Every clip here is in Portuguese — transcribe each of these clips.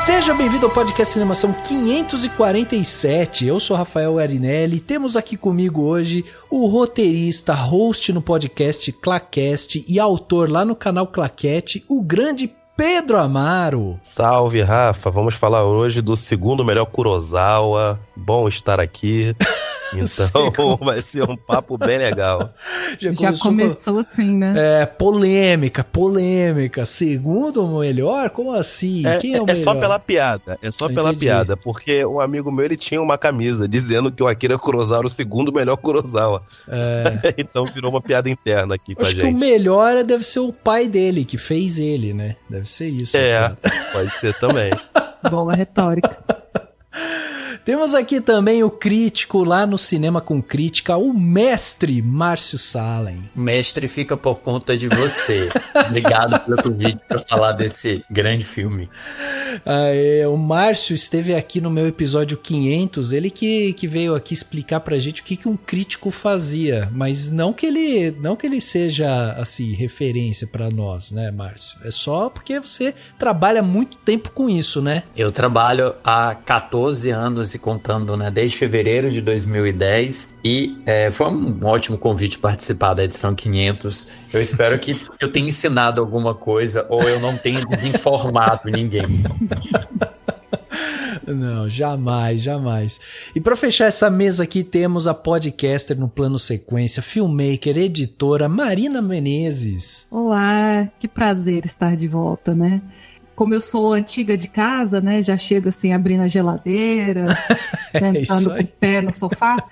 Seja bem-vindo ao podcast Cinemação 547. Eu sou Rafael Arinelli. Temos aqui comigo hoje o roteirista, host no podcast Claquete e autor lá no canal Claquete, o grande Pedro Amaro. Salve, Rafa. Vamos falar hoje do segundo melhor Kurosawa. Bom estar aqui. Então vai ser um papo bem legal. Já começou assim, né? Polêmica. Segundo melhor? Como assim? Quem é o melhor? É só pela piada. Pela piada. Porque um amigo meu, ele tinha uma camisa dizendo que o Akira Kurosawa era o segundo melhor Kurosawa. Então virou uma piada interna aqui com a gente. Acho que o melhor deve ser o pai dele, que fez ele, né? Deve ser isso. Pode ser também. Boa retórica. Temos aqui também o crítico lá no Cinema com Crítica, o mestre Márcio Salem. O mestre fica por conta de você. Obrigado pelo convite para falar desse grande filme. O Márcio esteve aqui no meu episódio 500, ele que veio aqui explicar pra gente o que um crítico fazia, mas não que ele seja assim referência pra nós, né, Márcio? É só porque você trabalha muito tempo com isso, né? Eu trabalho há 14 anos e contando, né, desde fevereiro de 2010 e foi um ótimo convite participar da edição 500. Eu espero que eu tenha ensinado alguma coisa ou eu não tenha desinformado ninguém. Não, jamais. E para fechar essa mesa aqui, temos a podcaster no plano sequência, filmmaker, editora, Marina Menezes. Olá, que prazer estar de volta, né? Como eu sou antiga de casa, né, já chego assim abrindo a geladeira, sentando com o pé no sofá,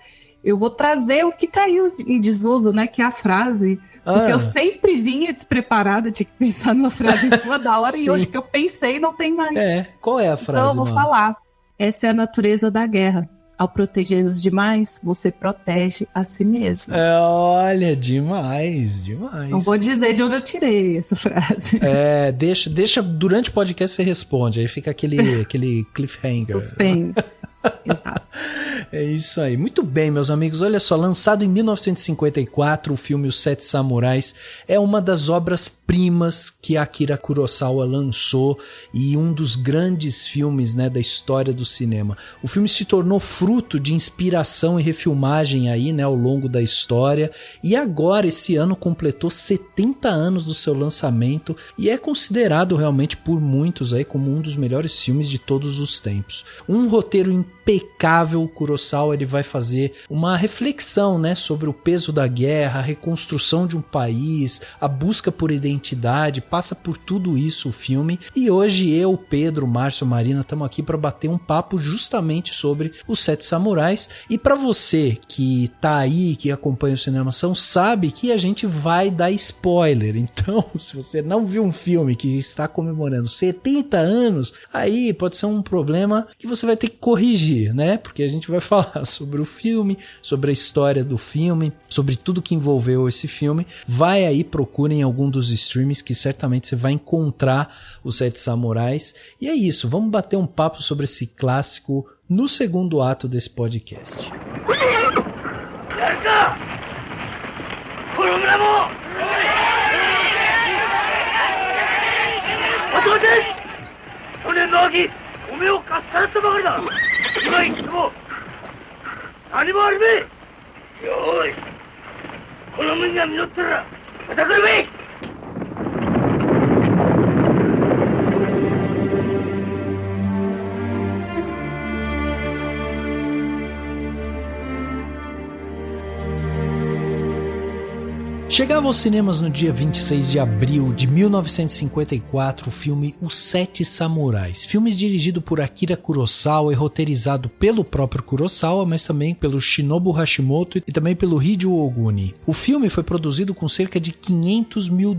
eu vou trazer o que caiu em desuso, né, que é a frase. Porque eu sempre vinha despreparada, tinha que pensar numa frase em cima da hora, e hoje que eu pensei não tem mais. Qual é a frase, então eu vou falar. Essa é a natureza da guerra. Ao proteger-nos demais, você protege a si mesmo. Olha, demais. Não vou dizer de onde eu tirei essa frase. Deixa durante o podcast você responde, aí fica aquele cliffhanger. Suspense. Exato. É isso aí. Muito bem, meus amigos. Olha só, lançado em 1954, o filme Os Sete Samurais é uma das obras-primas que Akira Kurosawa lançou e um dos grandes filmes, né, da história do cinema. O filme se tornou fruto de inspiração e refilmagem aí, né, ao longo da história, e agora, esse ano, completou 70 anos do seu lançamento e é considerado realmente por muitos aí como um dos melhores filmes de todos os tempos. Um roteiro impecável. O Kurosawa ele vai fazer uma reflexão, né, sobre o peso da guerra, a reconstrução de um país, a busca por identidade, passa por tudo isso o filme. E hoje eu, Pedro, Márcio, Marina estamos aqui para bater um papo justamente sobre Os Sete Samurais. E para você que tá aí, que acompanha o Cinemação, sabe que a gente vai dar spoiler. Então, se você não viu um filme que está comemorando 70 anos, aí pode ser um problema que você vai ter que corrigir, né? Porque a gente vai falar sobre o filme, sobre a história do filme, sobre tudo que envolveu esse filme. Vai aí, procurem algum dos streams que certamente você vai encontrar Os Sete Samurais. E é isso, vamos bater um papo sobre esse clássico no segundo ato desse podcast. Chegava aos cinemas no dia 26 de abril de 1954 o filme Os Sete Samurais, filme dirigido por Akira Kurosawa e roteirizado pelo próprio Kurosawa, mas também pelo Shinobu Hashimoto e também pelo Hideo Oguni. O filme foi produzido com cerca de $500 mil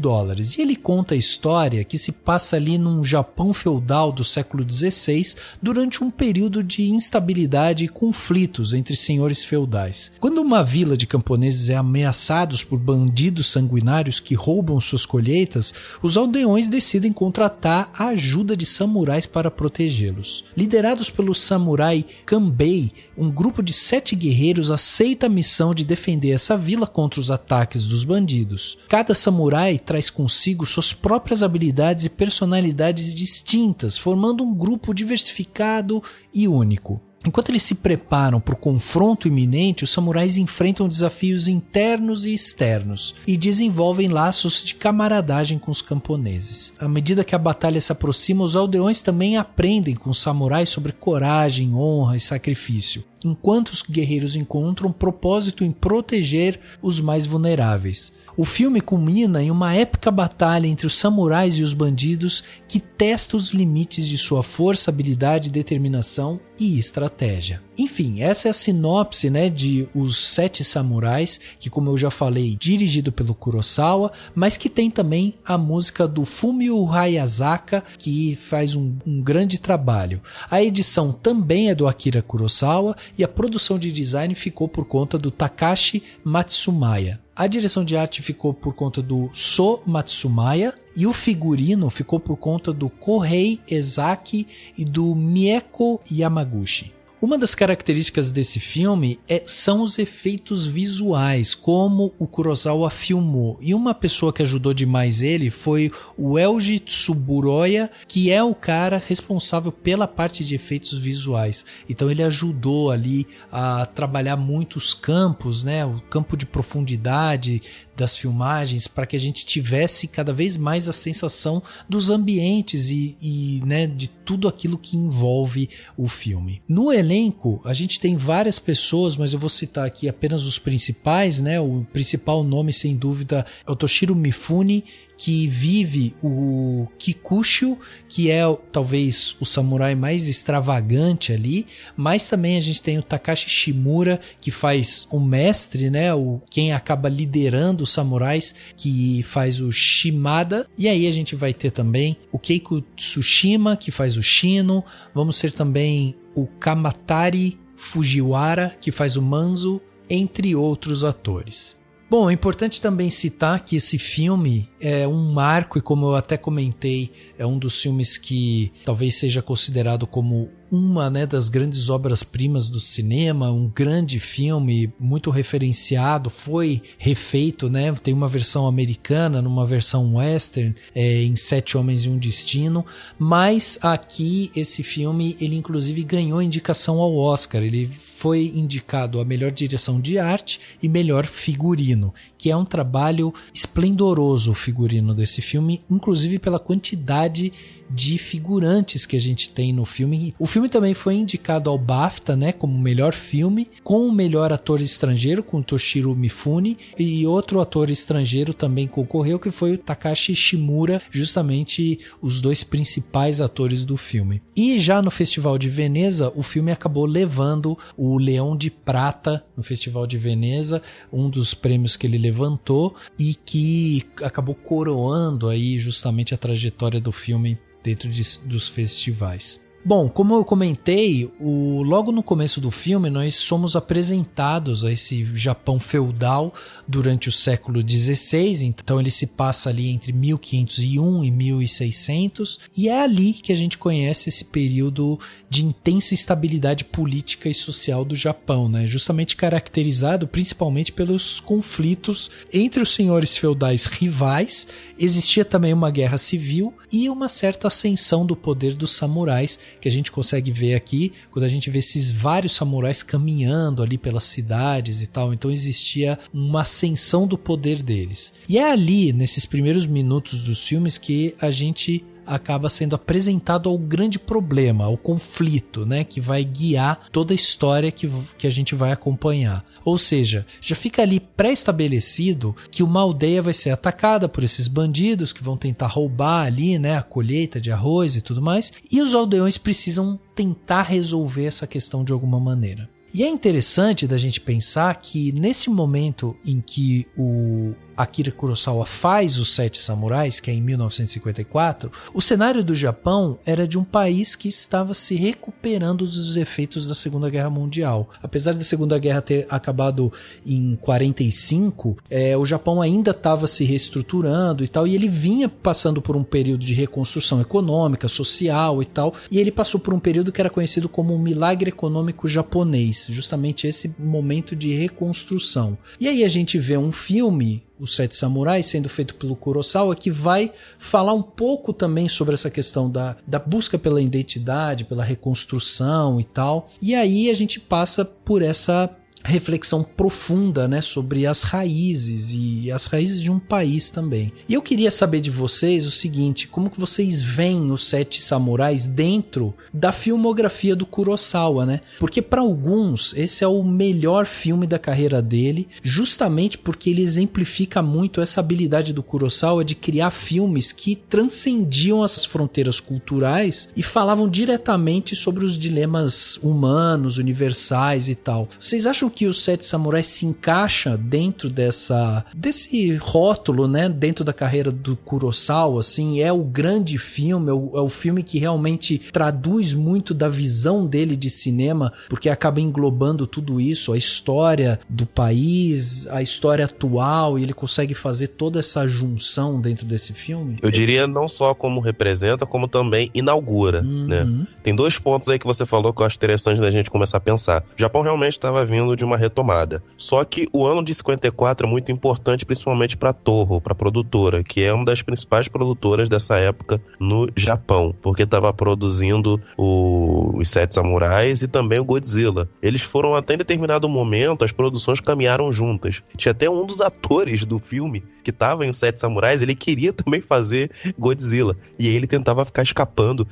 e ele conta a história que se passa ali num Japão feudal do século XVI durante um período de instabilidade e conflitos entre senhores feudais. Quando uma vila de camponeses é ameaçados por bandidos bandidos sanguinários que roubam suas colheitas, os aldeões decidem contratar a ajuda de samurais para protegê-los. Liderados pelo samurai Kanbei, um grupo de 7 guerreiros aceita a missão de defender essa vila contra os ataques dos bandidos. Cada samurai traz consigo suas próprias habilidades e personalidades distintas, formando um grupo diversificado e único. Enquanto eles se preparam para o confronto iminente, os samurais enfrentam desafios internos e externos e desenvolvem laços de camaradagem com os camponeses. À medida que a batalha se aproxima, os aldeões também aprendem com os samurais sobre coragem, honra e sacrifício, enquanto os guerreiros encontram propósito em proteger os mais vulneráveis. O filme culmina em uma épica batalha entre os samurais e os bandidos que testa os limites de sua força, habilidade, determinação e estratégia. Enfim, essa é a sinopse, né, de Os 7 Samurais, que, como eu já falei, dirigido pelo Kurosawa, mas que tem também a música do Fumio Hayasaka, que faz um grande trabalho. A edição também é do Akira Kurosawa e a produção de design ficou por conta do Takashi Matsumaya. A direção de arte ficou por conta do So Matsumaya e o figurino ficou por conta do Kohei Ezaki e do Mieko Yamaguchi. Uma das características desse filme são os efeitos visuais, como o Kurosawa filmou. E uma pessoa que ajudou demais ele foi o Elji Tsuburoya, que é o cara responsável pela parte de efeitos visuais. Então ele ajudou ali a trabalhar muitos campos, né? O campo de profundidade das filmagens, para que a gente tivesse cada vez mais a sensação dos ambientes e né, de tudo aquilo que envolve o filme. No elenco, a gente tem várias pessoas, mas eu vou citar aqui apenas os principais, né? O principal nome, sem dúvida, é o Toshiro Mifune, que vive o Kikushio, que é talvez o samurai mais extravagante ali, mas também a gente tem o Takashi Shimura, que faz o mestre, né, quem acaba liderando os samurais, que faz o Shimada, e aí a gente vai ter também o Keiko Tsushima, que faz o Shino, vamos ter também o Kamatari Fujiwara, que faz o Manzo, entre outros atores. Bom, é importante também citar que esse filme é um marco e, como eu até comentei, é um dos filmes que talvez seja considerado como uma, né, das grandes obras-primas do cinema, um grande filme, muito referenciado, foi refeito, né? Tem uma versão americana, numa versão western, em 7 Homens e um Destino, mas aqui esse filme, ele inclusive ganhou indicação ao Oscar, ele foi indicado a melhor direção de arte e melhor figurino, que é um trabalho esplendoroso o figurino desse filme, inclusive pela quantidade de figurantes que a gente tem no filme. O filme também foi indicado ao BAFTA, né, como melhor filme, com o melhor ator estrangeiro, com Toshiro Mifune, e outro ator estrangeiro também concorreu, que foi o Takashi Shimura, justamente os 2 principais atores do filme. E já no Festival de Veneza, o filme acabou levando o Leão de Prata no Festival de Veneza, um dos prêmios que ele levantou e que acabou coroando aí justamente a trajetória do filme dentro dos festivais. Bom, como eu comentei, logo no começo do filme nós somos apresentados a esse Japão feudal durante o século XVI, então ele se passa ali entre 1501 e 1600, e é ali que a gente conhece esse período de intensa instabilidade política e social do Japão, né? Justamente caracterizado principalmente pelos conflitos entre os senhores feudais rivais, existia também uma guerra civil e uma certa ascensão do poder dos samurais, que a gente consegue ver aqui quando a gente vê esses vários samurais caminhando ali pelas cidades e tal. Então existia uma ascensão do poder deles. E é ali, nesses primeiros minutos dos filmes, que a gente acaba sendo apresentado ao grande problema, ao conflito, né, que vai guiar toda a história que a gente vai acompanhar. Ou seja, já fica ali pré-estabelecido que uma aldeia vai ser atacada por esses bandidos que vão tentar roubar ali, né, a colheita de arroz e tudo mais, e os aldeões precisam tentar resolver essa questão de alguma maneira. E é interessante da gente pensar que nesse momento em que o Akira Kurosawa faz Os Sete Samurais, que é em 1954, o cenário do Japão era de um país que estava se recuperando dos efeitos da Segunda Guerra Mundial. Apesar da Segunda Guerra ter acabado em 45, o Japão ainda estava se reestruturando e tal, e ele vinha passando por um período de reconstrução econômica, social e tal, e ele passou por um período que era conhecido como o milagre econômico japonês, justamente esse momento de reconstrução. E aí a gente vê um filme, Os Sete Samurais, sendo feito pelo Kurosawa, que vai falar um pouco também sobre essa questão da busca pela identidade, pela reconstrução e tal. E aí a gente passa por essa reflexão profunda, né, sobre as raízes e as raízes de um país também. E eu queria saber de vocês o seguinte, como que vocês veem Os Sete Samurais dentro da filmografia do Kurosawa, né? Porque para alguns esse é o melhor filme da carreira dele, justamente porque ele exemplifica muito essa habilidade do Kurosawa de criar filmes que transcendiam as fronteiras culturais e falavam diretamente sobre os dilemas humanos, universais e tal. Vocês acham que Os Sete Samurais se encaixa dentro desse rótulo, né, dentro da carreira do Kurosawa, assim, é o grande filme, é o filme que realmente traduz muito da visão dele de cinema, porque acaba englobando tudo isso, a história do país, a história atual, e ele consegue fazer toda essa junção dentro desse filme? Eu diria não só como representa, como também inaugura, né? Tem dois pontos aí que você falou que eu acho interessante da gente começar a pensar. O Japão realmente estava vindo de uma retomada. Só que o ano de 54 é muito importante, principalmente para a Toho, para a produtora, que é uma das principais produtoras dessa época no Japão, porque estava produzindo Os Sete Samurais e também o Godzilla. Eles foram até em determinado momento, as produções caminharam juntas. Tinha até um dos atores do filme que estava em Os Sete Samurais, ele queria também fazer Godzilla. E aí ele tentava ficar escapando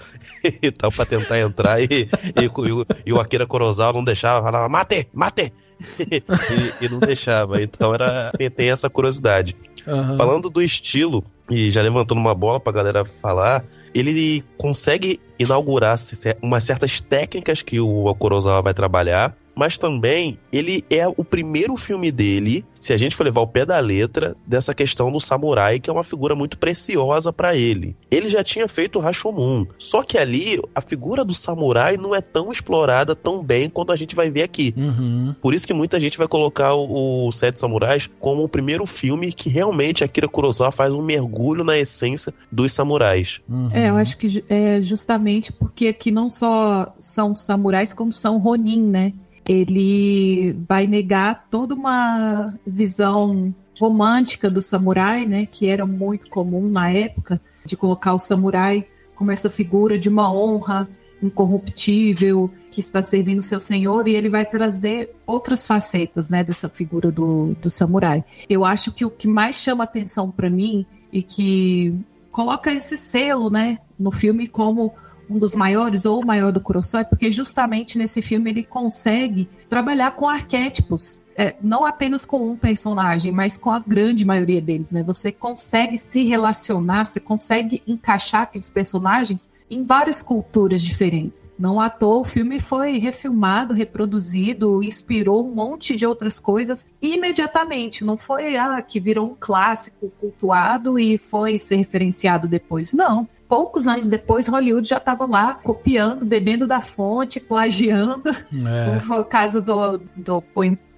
e tal, para tentar entrar e o Akira Kurosawa não deixava, falava, mate! e não deixava. Então tem essa curiosidade. Falando do estilo, e já levantando uma bola pra galera falar, ele consegue inaugurar umas certas técnicas que o Kurosawa vai trabalhar, mas também ele é o primeiro filme dele, se a gente for levar o pé da letra, dessa questão do samurai, que é uma figura muito preciosa pra ele. Ele já tinha feito o Rashomon, só que ali a figura do samurai não é tão explorada tão bem quanto a gente vai ver aqui. Por isso que muita gente vai colocar o Sete Samurais como o primeiro filme que realmente Akira Kurosawa faz um mergulho na essência dos samurais. Eu acho que é justamente porque aqui não só são samurais, como são ronin, né? Ele vai negar toda uma visão romântica do samurai, né, que era muito comum na época, de colocar o samurai como essa figura de uma honra incorruptível, que está servindo seu senhor, e ele vai trazer outras facetas, né, dessa figura do samurai. Eu acho que o que mais chama atenção para mim e que coloca esse selo, né, no filme como um dos maiores ou o maior do Kurosawa, é porque justamente nesse filme ele consegue trabalhar com arquétipos, não apenas com um personagem, mas com a grande maioria deles, né? Você consegue se relacionar, você consegue encaixar aqueles personagens em várias culturas diferentes. Não à toa, o filme foi refilmado, reproduzido, inspirou um monte de outras coisas imediatamente. Não foi que virou um clássico cultuado e foi ser referenciado depois. Não. Poucos anos depois, Hollywood já estava lá copiando, bebendo da fonte, plagiando. Foi o caso do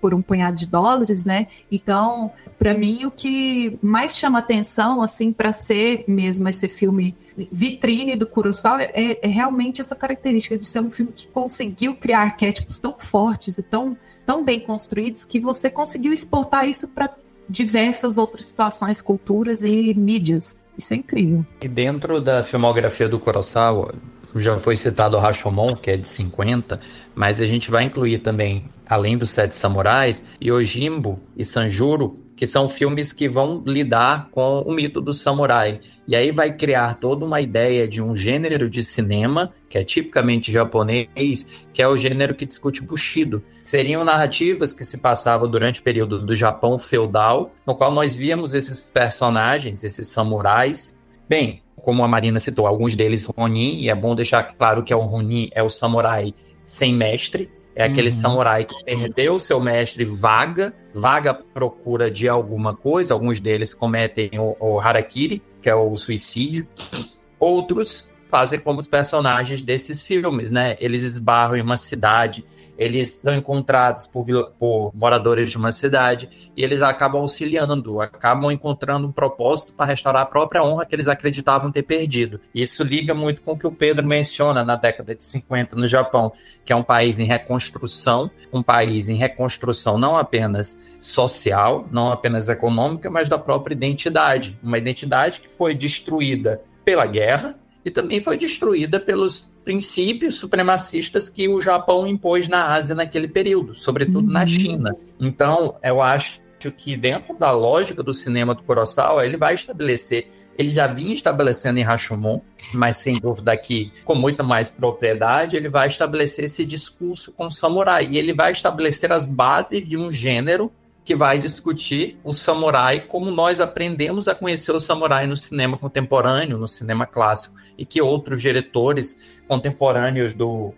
Por um Punhado de Dólares, né? Então, para mim, o que mais chama atenção, assim, para ser mesmo esse filme vitrine do Kurosawa é realmente essa característica de ser um filme que conseguiu criar arquétipos tão fortes e tão bem construídos que você conseguiu exportar isso para diversas outras situações, culturas e mídias. Isso é incrível. E dentro da filmografia do Kurosawa, já foi citado o Rashomon, que é de 50, mas a gente vai incluir também, além dos Sete Samurais, Yojimbo e Sanjuro, que são filmes que vão lidar com o mito do samurai. E aí vai criar toda uma ideia de um gênero de cinema, que é tipicamente japonês, que é o gênero que discute Bushido. Seriam narrativas que se passavam durante o período do Japão feudal, no qual nós víamos esses personagens, esses samurais. Bem, como a Marina citou, alguns deles Ronin, e é bom deixar claro que o Ronin é o samurai sem mestre, É aquele samurai que perdeu o seu mestre, vaga à procura de alguma coisa. Alguns deles cometem o harakiri, que é o suicídio. Outros fazem como os personagens desses filmes, né? Eles esbarram em uma cidade, eles são encontrados por moradores de uma cidade e eles acabam auxiliando, acabam encontrando um propósito para restaurar a própria honra que eles acreditavam ter perdido. Isso liga muito com o que o Pedro menciona na década de 50 no Japão, que é um país em reconstrução não apenas social, não apenas econômica, mas da própria identidade. Uma identidade que foi destruída pela guerra e também foi destruída pelos princípios supremacistas que o Japão impôs na Ásia naquele período, sobretudo na China. Então, eu acho que dentro da lógica do cinema do Kurosawa, ele já vinha estabelecendo em Rashomon, mas sem dúvida aqui, com muita mais propriedade, ele vai estabelecer esse discurso com o samurai, e ele vai estabelecer as bases de um gênero que vai discutir o samurai como nós aprendemos a conhecer o samurai no cinema contemporâneo, no cinema clássico, e que outros diretores contemporâneos do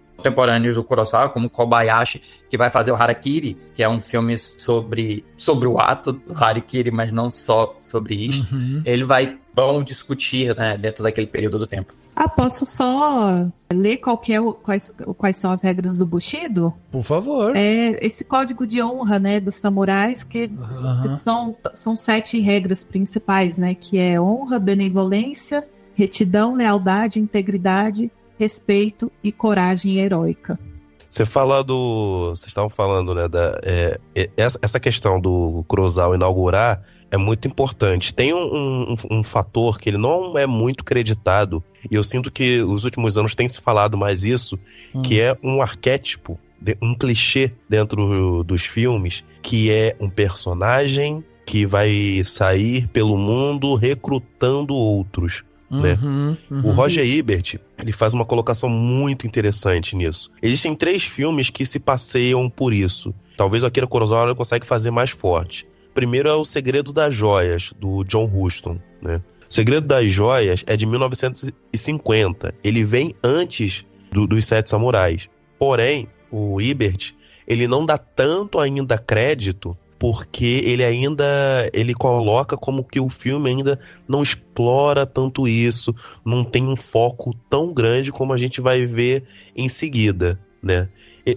Kurosawa, como Kobayashi, que vai fazer o Harakiri, que é um filme sobre o ato do Harakiri, mas não só sobre isso, vão discutir, né, dentro daquele período do tempo. Posso só ler quais são as regras do Bushido? Por favor. Esse código de honra, né, dos samurais, que são 7 regras principais, né, que é honra, benevolência, retidão, lealdade, integridade, respeito e coragem heróica. Vocês estavam falando, né, essa questão do Kurosawa inaugurar é muito importante. Tem um fator que ele não é muito creditado, e eu sinto que nos últimos anos tem se falado mais isso, que é um arquétipo, um clichê dentro dos filmes, que é um personagem que vai sair pelo mundo recrutando outros. Né? O Roger Ebert, ele faz uma colocação muito interessante nisso. Existem 3 filmes que se passeiam por isso. Talvez o Akira Kurosawa consiga fazer mais forte. Primeiro é O Segredo das Joias, do John Huston, né? O Segredo das Joias é de 1950. Ele vem antes dos 7 Samurais. Porém, o Ebert, ele não dá tanto ainda crédito, porque ele coloca como que o filme ainda não explora tanto isso, não tem um foco tão grande como a gente vai ver em seguida, né?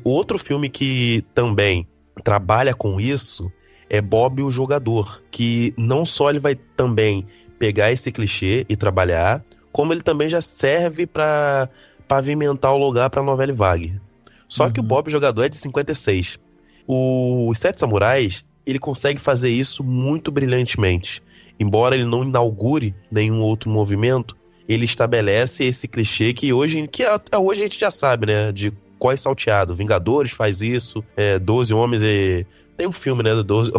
Outro filme que também trabalha com isso é Bob o Jogador, que não só ele vai também pegar esse clichê e trabalhar, como ele também já serve para pavimentar o lugar para a novela Vague. Só que o Bob o Jogador é de 56. Os 7 Samurais, ele consegue fazer isso muito brilhantemente. Embora ele não inaugure nenhum outro movimento, ele estabelece esse clichê que hoje a gente já sabe, né? De Cós Salteado. Vingadores faz isso, 12 Homens e... Tem um filme, né?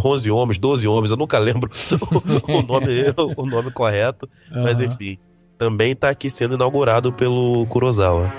11 Homens, 12 Homens, eu nunca lembro o nome correto. Mas enfim, também está aqui sendo inaugurado pelo Kurosawa.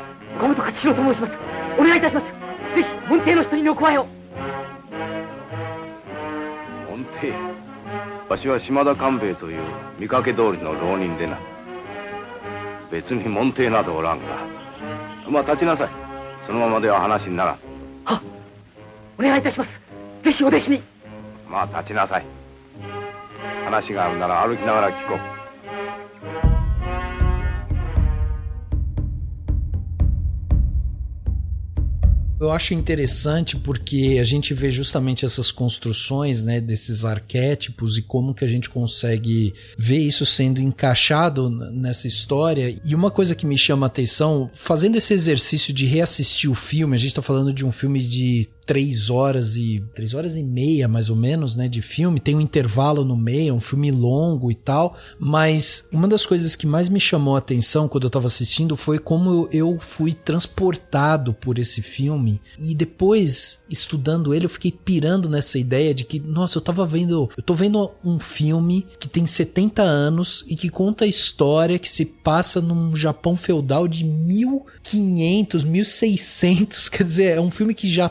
Eu acho interessante porque a gente vê justamente essas construções, né, desses arquétipos e como que a gente consegue ver isso sendo encaixado nessa história. E uma coisa que me chama a atenção, fazendo esse exercício de reassistir o filme, a gente tá falando de um filme de 3 horas e meia, mais ou menos, né, de filme, tem um intervalo no meio, é um filme longo e tal, mas uma das coisas que mais me chamou a atenção quando eu tava assistindo foi como eu fui transportado por esse filme, e depois, estudando ele, eu fiquei pirando nessa ideia de que, nossa, eu tô vendo um filme que tem 70 anos e que conta a história que se passa num Japão feudal de 1500, 1600, quer dizer, é um filme que já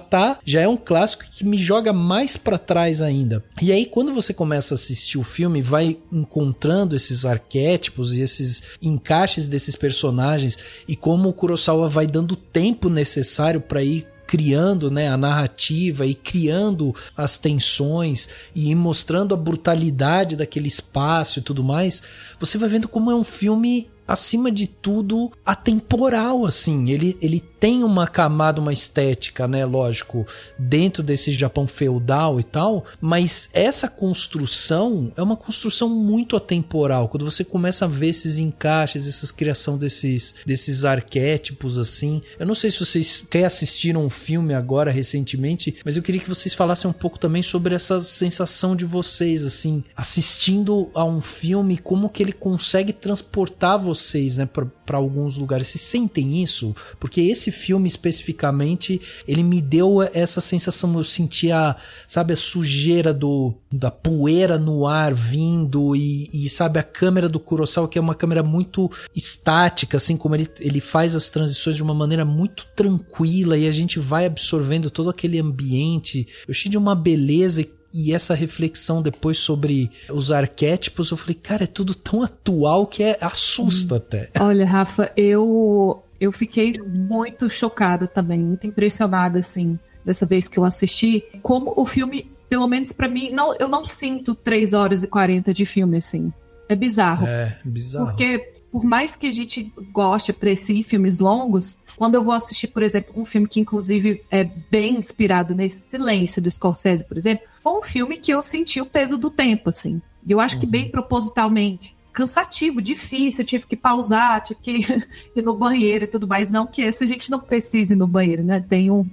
é um clássico que me joga mais pra trás ainda. E aí, quando você começa a assistir o filme, vai encontrando esses arquétipos e esses encaixes desses personagens, e como o Kurosawa vai dando o tempo necessário pra ir criando, né, a narrativa e criando as tensões e mostrando a brutalidade daquele espaço e tudo mais, você vai vendo como é um filme, acima de tudo, atemporal, assim. Ele tem uma camada, uma estética, né, lógico, dentro desse Japão feudal e tal, mas essa construção é uma construção muito atemporal. Quando você começa a ver esses encaixes, essa criação desses arquétipos, assim. Eu não sei se vocês assistiram um filme agora, recentemente, mas eu queria que vocês falassem um pouco também sobre essa sensação de vocês, assim, assistindo a um filme, como que ele consegue transportar vocês, né, para alguns lugares. Vocês sentem isso? Porque esse filme especificamente, ele me deu essa sensação, eu sentia, sabe, a sujeira da poeira no ar vindo e sabe, a câmera do Kurosawa, que é uma câmera muito estática, assim, como ele faz as transições de uma maneira muito tranquila e a gente vai absorvendo todo aquele ambiente. Eu achei de uma beleza e essa reflexão depois sobre os arquétipos, eu falei, cara, é tudo tão atual que assusta até. Olha, Rafa, eu fiquei muito chocada também, muito impressionada, assim, dessa vez que eu assisti, como o filme, pelo menos pra mim, eu não sinto 3 horas e 40 de filme, assim. É bizarro. É, bizarro. Porque, por mais que a gente goste, aprecie filmes longos, quando eu vou assistir, por exemplo, um filme que inclusive é bem inspirado nesse Silêncio do Scorsese, por exemplo, foi um filme que eu senti o peso do tempo, assim. E eu acho que bem propositalmente. Cansativo, difícil, eu tive que pausar, tive que ir no banheiro e tudo mais. Não que esse a gente não precise ir no banheiro, né? Tem um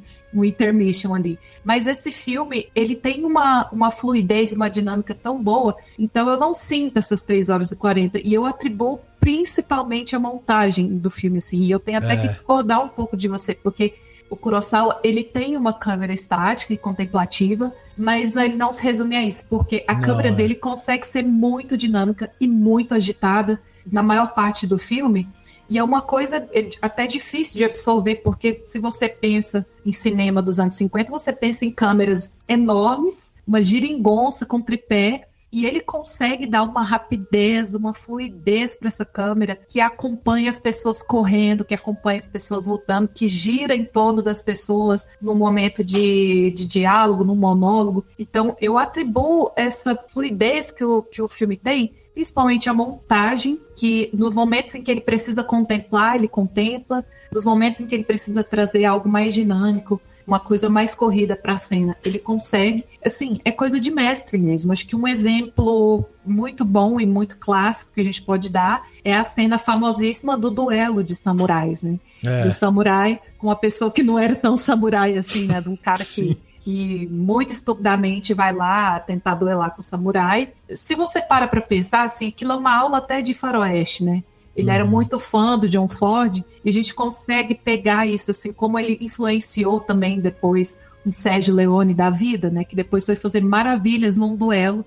intermission ali. Mas esse filme, ele tem uma fluidez e uma dinâmica tão boa, então eu não sinto essas 3 horas e 40. E eu atribuo principalmente a montagem do filme, assim. E eu tenho até que discordar um pouco de você, porque o Kurosawa, ele tem uma câmera estática e contemplativa, mas ele não se resume a isso, porque a câmera dele consegue ser muito dinâmica e muito agitada na maior parte do filme, e é uma coisa até difícil de absorver, porque se você pensa em cinema dos anos 50, você pensa em câmeras enormes, uma geringonça com tripé, e ele consegue dar uma rapidez, uma fluidez para essa câmera que acompanha as pessoas correndo, que acompanha as pessoas lutando, que gira em torno das pessoas no momento de diálogo, no monólogo. Então, eu atribuo essa fluidez que o filme tem, principalmente a montagem, que nos momentos em que ele precisa contemplar, ele contempla, nos momentos em que ele precisa trazer algo mais dinâmico, uma coisa mais corrida para a cena, ele consegue. Assim, é coisa de mestre mesmo. Acho que um exemplo muito bom e muito clássico que a gente pode dar é a cena famosíssima do duelo de samurais, né? Do samurai com uma pessoa que não era tão samurai assim, né? De um cara que muito estupidamente vai lá tentar duelar com o samurai. Se você para pensar, assim, aquilo é uma aula até de faroeste, né? Ele era muito fã do John Ford e a gente consegue pegar isso, assim, como ele influenciou também depois o Sergio Leone da vida, né? Que depois foi fazer maravilhas num duelo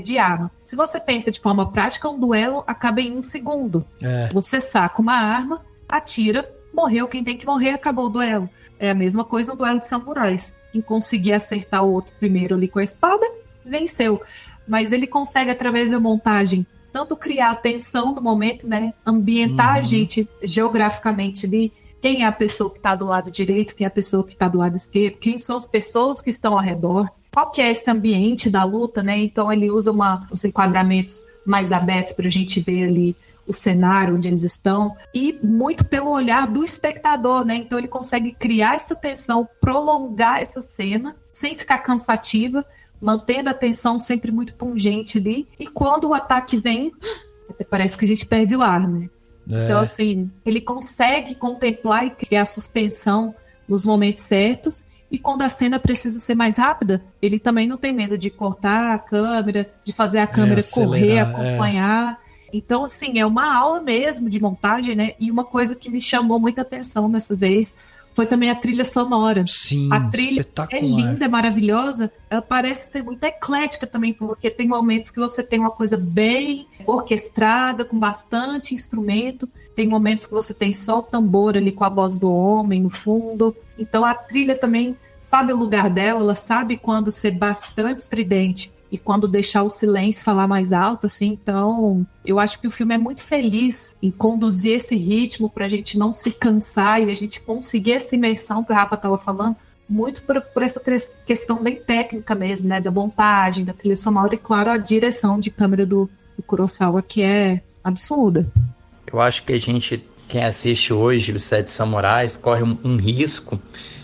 de arma. Se você pensa de forma prática, um duelo acaba em 1 segundo. Você saca uma arma, atira, morreu quem tem que morrer, acabou o duelo. É a mesma coisa no duelo de samurais. Quem conseguir acertar o outro primeiro ali com a espada, venceu. Mas ele consegue, através da montagem, tanto criar a tensão do momento, né? Ambientar a gente geograficamente ali. Quem é a pessoa que está do lado direito, quem é a pessoa que está do lado esquerdo, quem são as pessoas que estão ao redor, qual que é esse ambiente da luta, né? Então ele usa os enquadramentos mais abertos para a gente ver ali o cenário onde eles estão, e muito pelo olhar do espectador, né? Então ele consegue criar essa tensão, prolongar essa cena, sem ficar cansativa, mantendo a tensão sempre muito pungente ali, e quando o ataque vem, até parece que a gente perde o ar, né? Então, assim, ele consegue contemplar e criar suspensão nos momentos certos, e quando a cena precisa ser mais rápida, ele também não tem medo de cortar a câmera, de fazer a câmera correr, acompanhar. Então, assim, é uma aula mesmo de montagem, né? E uma coisa que me chamou muita atenção dessa vez foi também a trilha sonora. Sim, a trilha é linda, é maravilhosa. Ela parece ser muito eclética também, porque tem momentos que você tem uma coisa bem orquestrada, com bastante instrumento. Tem momentos que você tem só o tambor ali com a voz do homem no fundo. Então a trilha também sabe o lugar dela, ela sabe quando ser bastante estridente e quando deixar o silêncio falar mais alto, assim. Então, eu acho que o filme é muito feliz em conduzir esse ritmo pra gente não se cansar e a gente conseguir essa imersão que o Rafa estava falando, muito por essa questão bem técnica mesmo, né? Da montagem, da trilha sonora e, claro, a direção de câmera do Kurosawa, que é absurda. Eu acho que quem assiste hoje Os Sete Samurais, corre um risco,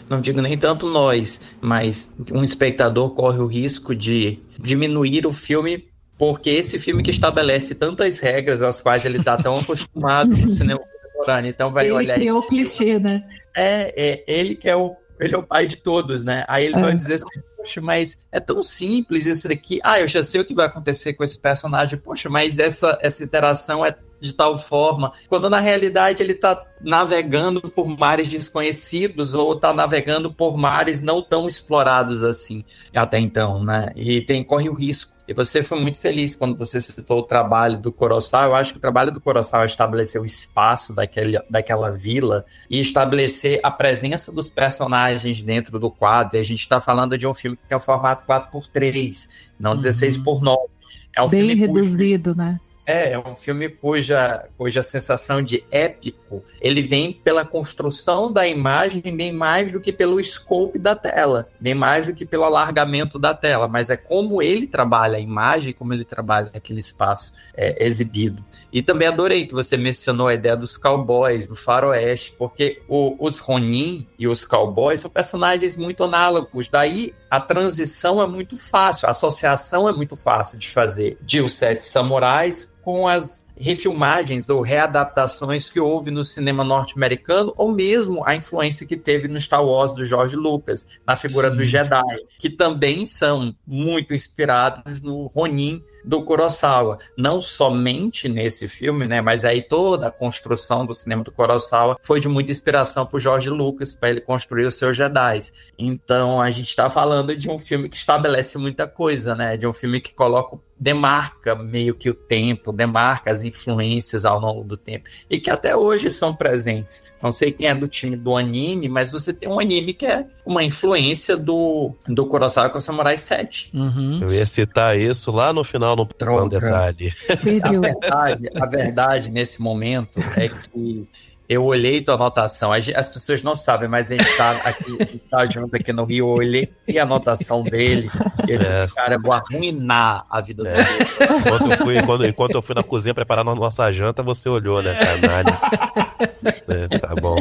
não digo nem tanto nós, mas um espectador corre o risco de diminuir o filme, porque esse filme que estabelece tantas regras às quais ele está tão acostumado no cinema contemporâneo, então vai olhar... Ele é o clichê, né? Ele é o pai de todos, né? Aí ele vai dizer assim, poxa, mas é tão simples isso daqui. Eu já sei o que vai acontecer com esse personagem. Poxa, mas essa interação é de tal forma, quando na realidade ele está navegando por mares desconhecidos ou está navegando por mares não tão explorados assim até então, né? E corre o risco. E você foi muito feliz quando você citou o trabalho do Kurosawa. Eu acho que o trabalho do Kurosawa é estabelecer o espaço daquela vila e estabelecer a presença dos personagens dentro do quadro. E a gente está falando de um filme que tem o formato 4:3, não 16:9. É um bem filme reduzido, né? É um filme cuja sensação de épico, ele vem pela construção da imagem bem mais do que pelo scope da tela, bem mais do que pelo alargamento da tela, mas é como ele trabalha a imagem, como ele trabalha aquele espaço exibido. E também adorei que você mencionou a ideia dos cowboys, do faroeste, porque os Ronin e os cowboys são personagens muito análogos, daí a transição é muito fácil, a associação é muito fácil de fazer de Os Sete Samurais com as refilmagens ou readaptações que houve no cinema norte-americano, ou mesmo a influência que teve no Star Wars do George Lucas, na figura do Jedi, que também são muito inspirados no Ronin do Kurosawa. Não somente nesse filme, né, mas aí toda a construção do cinema do Kurosawa foi de muita inspiração para o George Lucas, para ele construir os seus Jedi. Então a gente está falando de um filme que estabelece muita coisa, né, de um filme que demarca meio que o tempo, demarca as influências ao longo do tempo, e que até hoje são presentes. Não sei quem é do time do anime, mas você tem um anime que é uma influência do Kurosawa com o Samurai 7. Uhum. Eu ia citar isso lá no final, no detalhe. A verdade nesse momento é que eu olhei tua anotação, as pessoas não sabem, mas a gente tá junto aqui no Rio, eu olhei a anotação dele, e eu disse, cara, eu vou arruinar a vida dele. Enquanto eu fui na cozinha preparar a nossa janta, você olhou, né, canalha? Tá bom.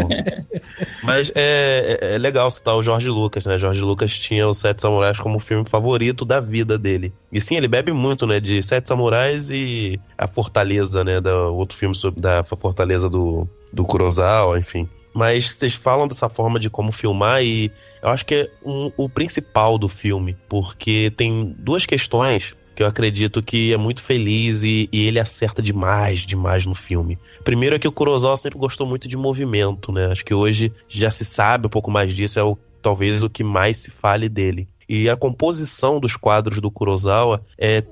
Mas é legal citar o George Lucas, né? George Lucas tinha Os Sete Samurais como o filme favorito da vida dele. E sim, ele bebe muito, né, de Sete Samurais e A Fortaleza, né, outro filme da Fortaleza do Kurosawa, enfim. Mas vocês falam dessa forma de como filmar e eu acho que é o principal do filme, porque tem duas questões que eu acredito que é muito feliz e ele acerta demais no filme. Primeiro é que o Kurosawa sempre gostou muito de movimento, né? Acho que hoje já se sabe um pouco mais disso, talvez o que mais se fale dele. E a composição dos quadros do Kurosawa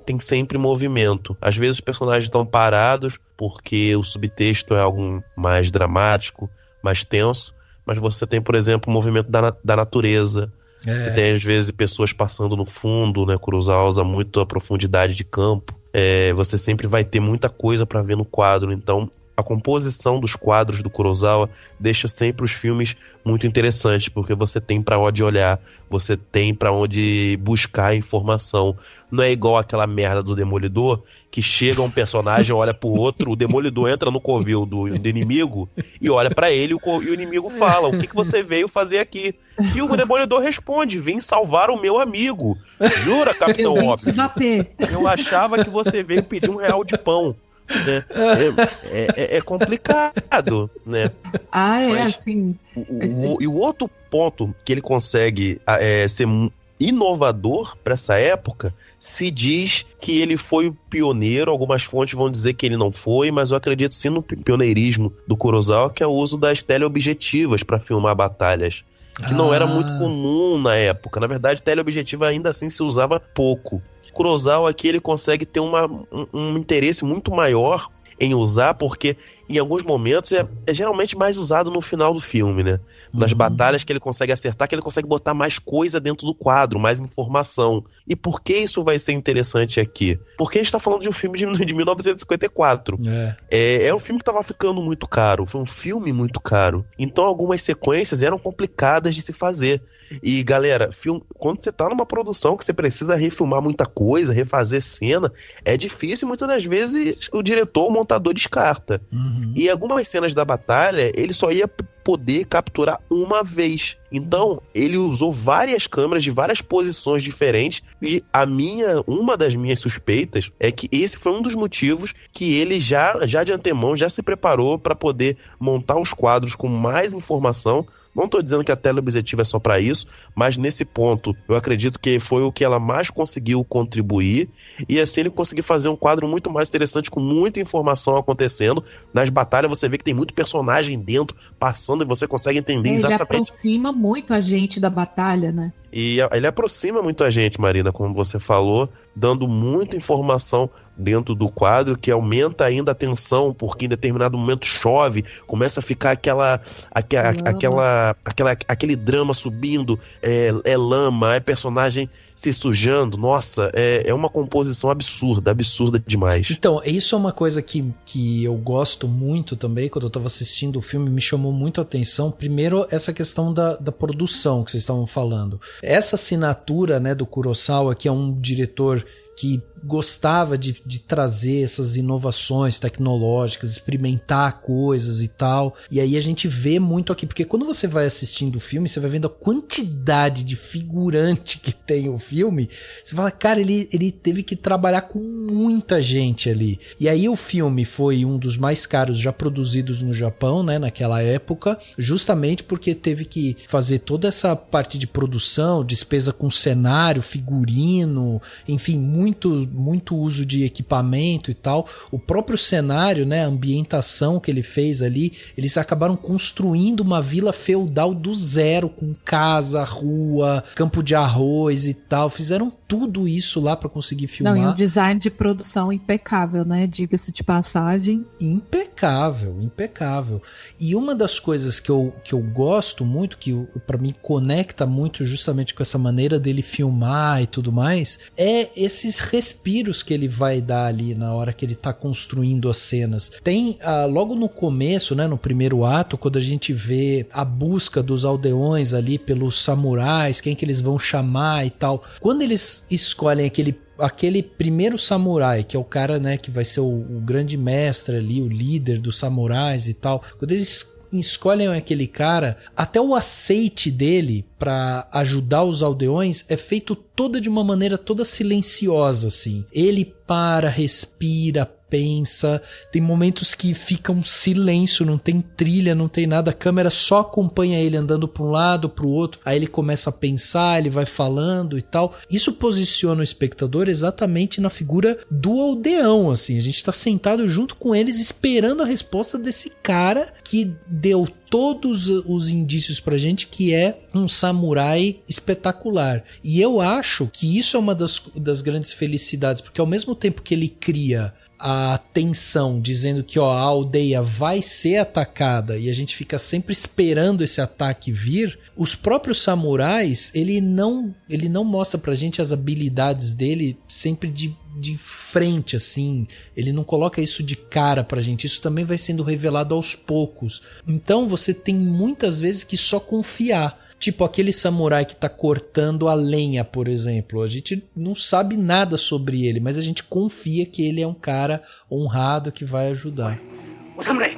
tem sempre movimento. Às vezes os personagens estão parados porque o subtexto é algo mais dramático, mais tenso, mas você tem, por exemplo, o movimento da natureza. Você tem, às vezes, pessoas passando no fundo, né? Kurosawa usa muito a profundidade de campo. Você sempre vai ter muita coisa para ver no quadro, então a composição dos quadros do Kurosawa deixa sempre os filmes muito interessantes, porque você tem para onde olhar, você tem para onde buscar informação. Não é igual aquela merda do Demolidor, que chega um personagem, olha pro outro, o Demolidor entra no covil do inimigo e olha para ele e o inimigo fala, o que você veio fazer aqui? E o Demolidor responde, vim salvar o meu amigo. Jura, Capitão Óbvio? Eu achava que você veio pedir R$1 de pão. Né? É complicado, né? Mas assim. E o outro ponto que ele consegue ser inovador para essa época, se diz que ele foi o pioneiro. Algumas fontes vão dizer que ele não foi, mas eu acredito sim no pioneirismo do Kurosawa, que é o uso das teleobjetivas para filmar batalhas, que não era muito comum na época. Na verdade, teleobjetiva ainda assim se usava pouco. Kurosawa aqui ele consegue ter um interesse muito maior em usar, porque em alguns momentos, é geralmente mais usado no final do filme, né? Nas batalhas que ele consegue acertar, que ele consegue botar mais coisa dentro do quadro, mais informação. E por que isso vai ser interessante aqui? Porque a gente tá falando de um filme de 1954. É um filme que tava ficando muito caro, foi um filme muito caro. Então algumas sequências eram complicadas de se fazer. E galera, quando você tá numa produção que você precisa refilmar muita coisa, refazer cena, é difícil e muitas das vezes o diretor, o montador descarta. E algumas cenas da batalha, ele só ia poder capturar uma vez. Então, ele usou várias câmeras de várias posições diferentes e uma das minhas suspeitas é que esse foi um dos motivos que ele já de antemão já se preparou para poder montar os quadros com mais informação. Não estou dizendo que a tela objetiva é só para isso, mas nesse ponto eu acredito que foi o que ela mais conseguiu contribuir, e assim ele conseguiu fazer um quadro muito mais interessante, com muita informação acontecendo. Nas batalhas você vê que tem muito personagem dentro, passando, e você consegue entender exatamente... Ele aproxima muito a gente da batalha, né? E ele aproxima muito a gente, Marina, como você falou, dando muita informação dentro do quadro, que aumenta ainda a tensão, porque em determinado momento chove, começa a ficar aquele drama subindo, é lama, é personagem se sujando. Nossa, é uma composição absurda demais. Então, isso é uma coisa que eu gosto muito também. Quando eu tava assistindo o filme, me chamou muito a atenção. Primeiro, essa questão da produção que vocês estavam falando. Essa assinatura, né, do Kurosawa, que é um diretor que gostava de trazer essas inovações tecnológicas, experimentar coisas e tal. E aí a gente vê muito aqui, porque quando você vai assistindo o filme, você vai vendo a quantidade de figurante que tem o filme, você fala, cara, ele teve que trabalhar com muita gente ali. E aí o filme foi um dos mais caros já produzidos no Japão, né, naquela época, justamente porque teve que fazer toda essa parte de produção, despesa com cenário, figurino, enfim, muito uso de equipamento e tal. O próprio cenário, né, a ambientação que ele fez ali, eles acabaram construindo uma vila feudal do zero, com casa, rua, campo de arroz e tal. Fizeram tudo isso lá para conseguir filmar. Não, e um design de produção impecável, né? Diga-se de passagem. Impecável. E uma das coisas que eu gosto muito, que para mim conecta muito justamente com essa maneira dele filmar e tudo mais, é esses respiros que ele vai dar ali na hora que ele tá construindo as cenas. Tem logo no começo, né, no primeiro ato, quando a gente vê a busca dos aldeões ali pelos samurais, quem que eles vão chamar e tal. Quando eles escolhem aquele primeiro samurai, que é o cara, né, que vai ser o grande mestre ali, o líder dos samurais e tal, quando eles escolhem aquele cara, até o aceite dele para ajudar os aldeões é feito toda de uma maneira toda silenciosa, assim. Ele para, respira, pensa, tem momentos que fica um silêncio, não tem trilha, não tem nada, a câmera só acompanha ele andando para um lado, para o outro, aí ele começa a pensar, ele vai falando e tal. Isso posiciona o espectador exatamente na figura do aldeão, assim, a gente está sentado junto com eles esperando a resposta desse cara que deu todos os indícios pra gente que é um samurai espetacular. E eu acho que isso é uma das grandes felicidades, porque ao mesmo tempo que ele cria a tensão, dizendo que a aldeia vai ser atacada e a gente fica sempre esperando esse ataque vir, os próprios samurais, ele não mostra pra gente as habilidades dele sempre de frente, assim, ele não coloca isso de cara pra gente, isso também vai sendo revelado aos poucos. Então você tem muitas vezes que só confiar. Tipo aquele samurai que tá cortando a lenha, por exemplo. A gente não sabe nada sobre ele, mas a gente confia que ele é um cara honrado que vai ajudar. O samurai,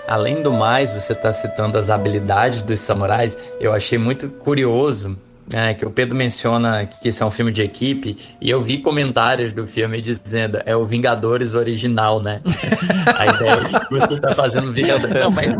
Além do mais, você está citando as habilidades dos samurais. Eu achei muito curioso que o Pedro menciona que isso é um filme de equipe, e eu vi comentários do filme dizendo é o Vingadores original, né? A ideia de que você está fazendo Vingadores. Não, mas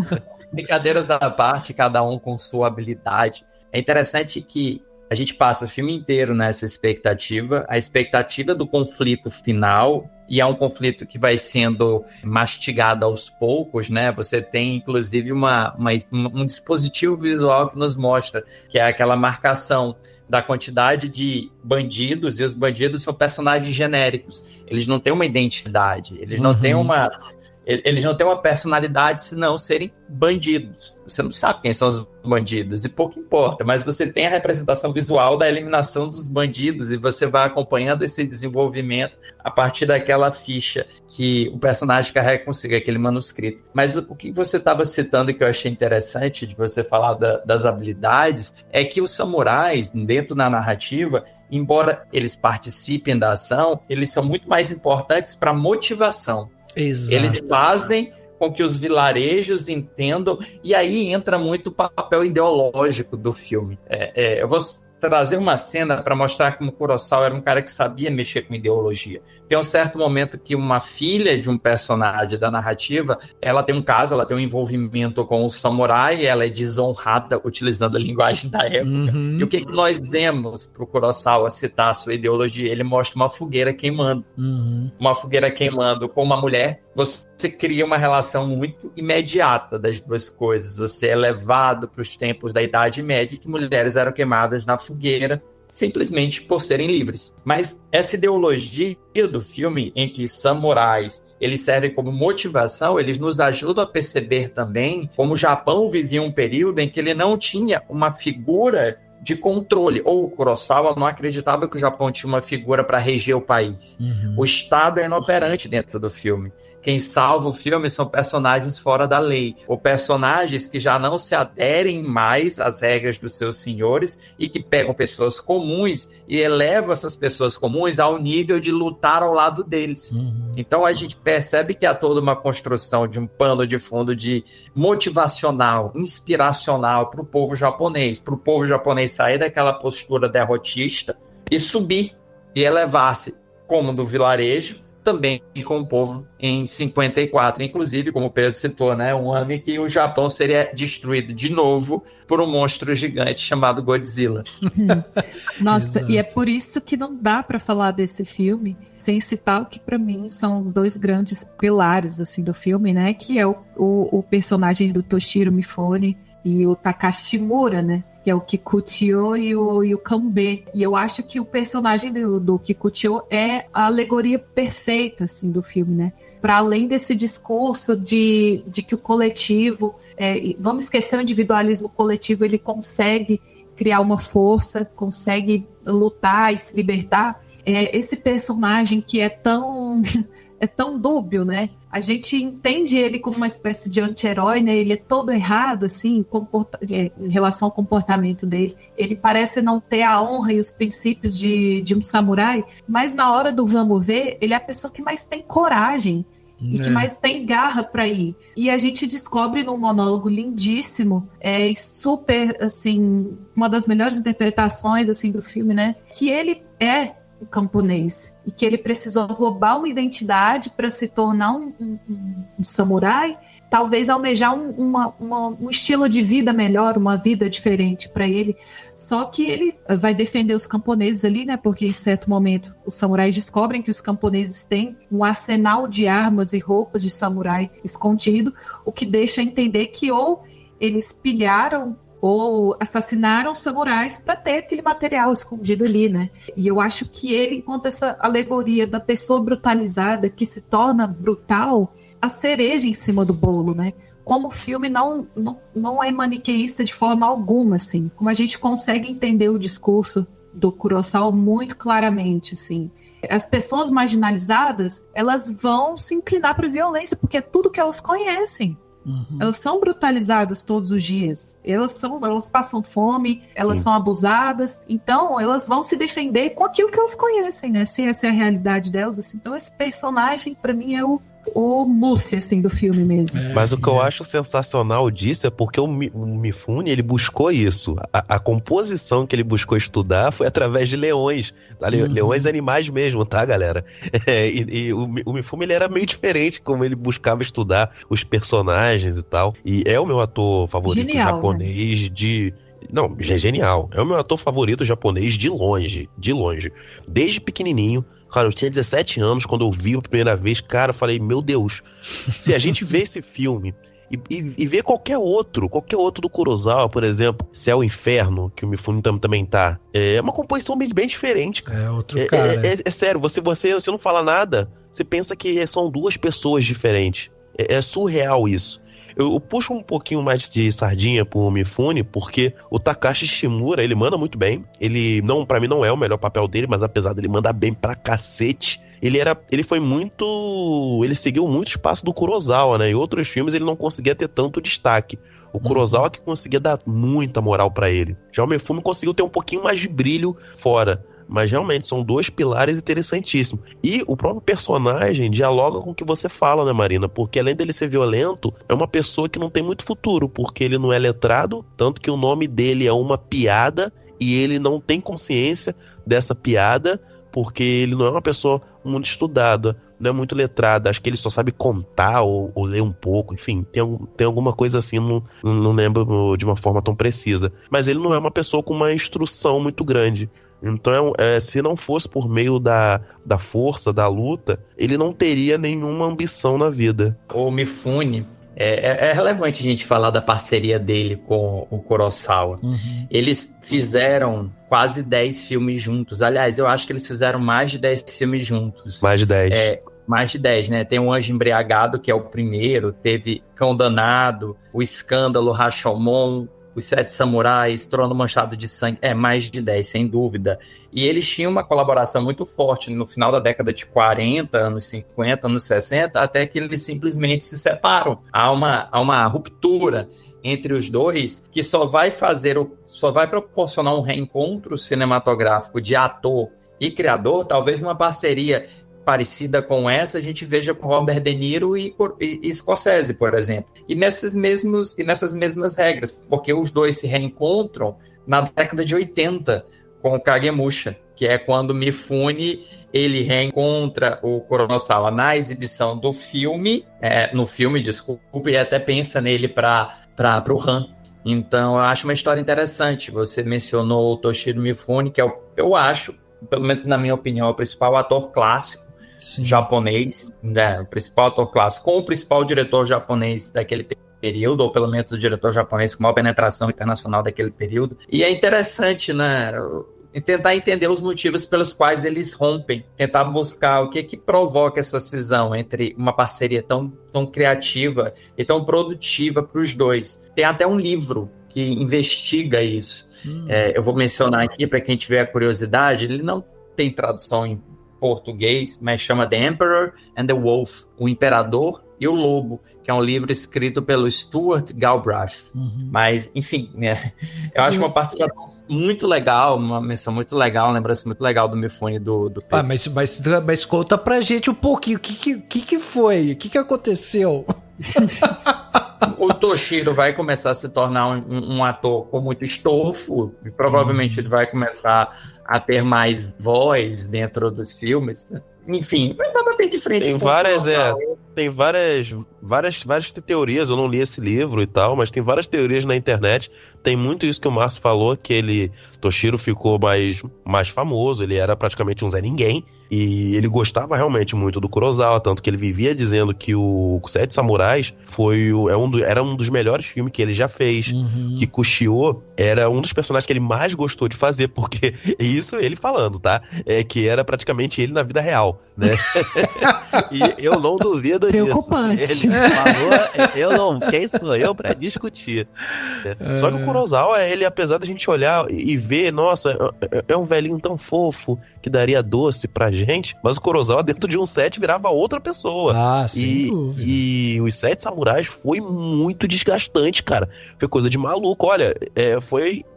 brincadeiras à parte, cada um com sua habilidade. É interessante que a gente passa o filme inteiro nessa expectativa, a expectativa do conflito final, e é um conflito que vai sendo mastigado aos poucos, né? Você tem, inclusive, um dispositivo visual que nos mostra, que é aquela marcação da quantidade de bandidos, e os bandidos são personagens genéricos. Eles não têm uma identidade, eles não têm uma personalidade, senão serem bandidos. Você não sabe quem são os bandidos, e pouco importa, mas você tem a representação visual da eliminação dos bandidos, e você vai acompanhando esse desenvolvimento a partir daquela ficha que o personagem carrega consigo, aquele manuscrito. Mas o que você estava citando, que eu achei interessante de você falar das habilidades, é que os samurais, dentro da narrativa, embora eles participem da ação, eles são muito mais importantes para a motivação. Exato. Eles fazem com que os vilarejos entendam, e aí entra muito o papel ideológico do filme. Eu vou trazer uma cena para mostrar como Kurosawa era um cara que sabia mexer com ideologia. Tem um certo momento que uma filha de um personagem da narrativa, ela tem um caso, ela tem um envolvimento com o samurai, ela é desonrada utilizando a linguagem da época. E o que nós vemos para o Kurosawa citar a sua ideologia? Ele mostra uma fogueira queimando. Uma fogueira queimando com uma mulher. Você cria uma relação muito imediata das duas coisas. Você é levado para os tempos da Idade Média, que mulheres eram queimadas na fogueira simplesmente por serem livres. Mas essa ideologia do filme, em que samurais eles servem como motivação, eles nos ajudam a perceber também como o Japão vivia um período em que ele não tinha uma figura de controle, ou o Kurosawa não acreditava que o Japão tinha uma figura para reger o país. O Estado é inoperante dentro do filme. Quem salva o filme são personagens fora da lei, ou personagens que já não se aderem mais às regras dos seus senhores e que pegam pessoas comuns e elevam essas pessoas comuns ao nível de lutar ao lado deles. Então a gente percebe que há toda uma construção de um pano de fundo de motivacional, inspiracional para o povo japonês sair daquela postura derrotista e subir e elevar-se, como do vilarejo, também com o povo em 54, inclusive, como o Pedro citou, né, um ano em que o Japão seria destruído de novo por um monstro gigante chamado Godzilla. Nossa, e é por isso que não dá para falar desse filme sem citar o que para mim são os dois grandes pilares assim, do filme, né, que é o personagem do Toshiro Mifune e o Takashi Mura, né, que é o Kikuchiyo e o Kanbei. E eu acho que o personagem do Kikuchiyo é a alegoria perfeita assim, do filme, né? Para além desse discurso de que o coletivo, vamos esquecer o individualismo coletivo, ele consegue criar uma força, consegue lutar e se libertar. Esse personagem que é tão dúbio, né? A gente entende ele como uma espécie de anti-herói, né? Ele é todo errado, assim, em relação ao comportamento dele. Ele parece não ter a honra e os princípios de um samurai, mas na hora do vamos ver, ele é a pessoa que mais tem coragem e que mais tem garra para ir. E a gente descobre num monólogo lindíssimo, super, assim, uma das melhores interpretações, assim, do filme, né? Que ele é o camponês e que ele precisou roubar uma identidade para se tornar um samurai, talvez almejar um estilo de vida melhor, uma vida diferente para ele. Só que ele vai defender os camponeses ali, né? Porque em certo momento os samurais descobrem que os camponeses têm um arsenal de armas e roupas de samurai escondido, o que deixa entender que ou eles pilharam ou assassinaram samurais para ter aquele material escondido ali, né? E eu acho que ele, enquanto essa alegoria da pessoa brutalizada que se torna brutal, a cereja em cima do bolo, né? Como o filme não é maniqueísta de forma alguma, assim. Como a gente consegue entender o discurso do Kurosawa muito claramente, assim. As pessoas marginalizadas, elas vão se inclinar para a violência, porque é tudo que elas conhecem. Elas são brutalizadas todos os dias. Elas passam fome, elas são abusadas. Então, elas vão se defender com aquilo que elas conhecem, né? Se essa é a realidade delas. Assim. Então, esse personagem, para mim, é o o mousse, assim, do filme mesmo. Mas o que eu acho sensacional disso é porque o Mifune, ele buscou isso. A composição que ele buscou estudar foi através de leões. Tá? Leões animais mesmo, tá, galera? E o Mifune, ele era meio diferente como ele buscava estudar os personagens e tal. E é o meu ator favorito japonês, né? Não, é genial. É o meu ator favorito japonês de longe. De longe. Desde pequenininho. Cara, eu tinha 17 anos quando eu vi a primeira vez. Cara, eu falei, meu Deus. Se a gente vê esse filme e vê qualquer outro do Kurosawa, por exemplo, Céu e Inferno, que o Mifune também tá, é uma composição bem diferente, cara. É outro cara. É sério, você não fala nada, você pensa que são duas pessoas diferentes. É surreal isso. Eu puxo um pouquinho mais de sardinha pro Mifune, porque o Takashi Shimura, ele manda muito bem. Ele, pra mim, não é o melhor papel dele, mas apesar dele mandar bem pra cacete, ele seguiu muito espaço do Kurosawa, né? Em outros filmes ele não conseguia ter tanto destaque. O Kurosawa que conseguia dar muita moral pra ele. Já o Mifune conseguiu ter um pouquinho mais de brilho fora. Mas realmente são dois pilares interessantíssimos. E o próprio personagem dialoga com o que você fala, né, Marina? Porque além dele ser violento, é uma pessoa que não tem muito futuro, porque ele não é letrado, tanto que o nome dele é uma piada e ele não tem consciência dessa piada, porque ele não é uma pessoa muito estudada, não é muito letrada. Acho que ele só sabe contar ou ler um pouco, enfim, tem alguma coisa assim, não lembro de uma forma tão precisa. Mas ele não é uma pessoa com uma instrução muito grande. Então, se não fosse por meio da força, da luta, ele não teria nenhuma ambição na vida. O Mifune, é relevante a gente falar da parceria dele com o Kurosawa. Eles fizeram quase 10 filmes juntos. Aliás, eu acho que eles fizeram mais de 10 filmes juntos. Mais de 10. Mais de 10, né? Tem o Anjo Embriagado, que é o primeiro. Teve Cão Danado, O Escândalo, Rashomon, Os Sete Samurais, Trono Manchado de Sangue, mais de 10, sem dúvida. E eles tinham uma colaboração muito forte no final da década de 40, anos 50, anos 60, até que eles simplesmente se separam. Há uma ruptura entre os dois que só vai proporcionar um reencontro cinematográfico de ator e criador, talvez uma parceria parecida com essa, a gente veja com Robert De Niro e Scorsese, por exemplo. E nessas mesmas regras, porque os dois se reencontram na década de 80 com o Kagemusha, que é quando Mifune ele reencontra o Kurosawa na exibição do filme, e até pensa nele para o Han. Então, eu acho uma história interessante. Você mencionou o Toshiro Mifune, que eu acho, pelo menos na minha opinião, o principal ator clássico japonês, né? O principal ator clássico, com o principal diretor japonês daquele período, ou pelo menos o diretor japonês com maior penetração internacional daquele período. E é interessante, né? Tentar entender os motivos pelos quais eles rompem, tentar buscar o que provoca essa cisão entre uma parceria tão criativa e tão produtiva para os dois. Tem até um livro que investiga isso. Eu vou mencionar aqui para quem tiver a curiosidade. Ele não tem tradução em português, mas chama The Emperor and the Wolf, O Imperador e o Lobo, que é um livro escrito pelo Stuart Galbraith. Mas, enfim, né, eu acho uma participação muito legal, uma menção muito legal, uma lembrança muito legal do Mifune do Pedro. Mas conta pra gente um pouquinho, o que foi? O que aconteceu? O Toshiro vai começar a se tornar um ator com muito estofo, e provavelmente ele vai começar a ter mais voz dentro dos filmes. Enfim, vai dar bem de frente. Tem várias teorias. Eu não li esse livro e tal, mas tem várias teorias na internet. Tem muito isso que o Márcio falou, que Toshiro ficou mais famoso, ele era praticamente um Zé Ninguém. E ele gostava realmente muito do Kurosawa, tanto que ele vivia dizendo que o Sete Samurais era um dos melhores filmes que ele já fez. Que Kushio era um dos personagens que ele mais gostou de fazer, porque isso ele falando, tá? Que era praticamente ele na vida real, né? E eu não duvido disso. Preocupante. Ele falou, quem sou eu pra discutir? Só que o Kurosawa, ele, apesar da gente olhar e ver, nossa, é um velhinho tão fofo que daria doce pra gente, mas o Kurosawa dentro de um set virava outra pessoa. Sem dúvida. E os Sete Samurais foi muito desgastante, cara. Foi coisa de maluco. Olha,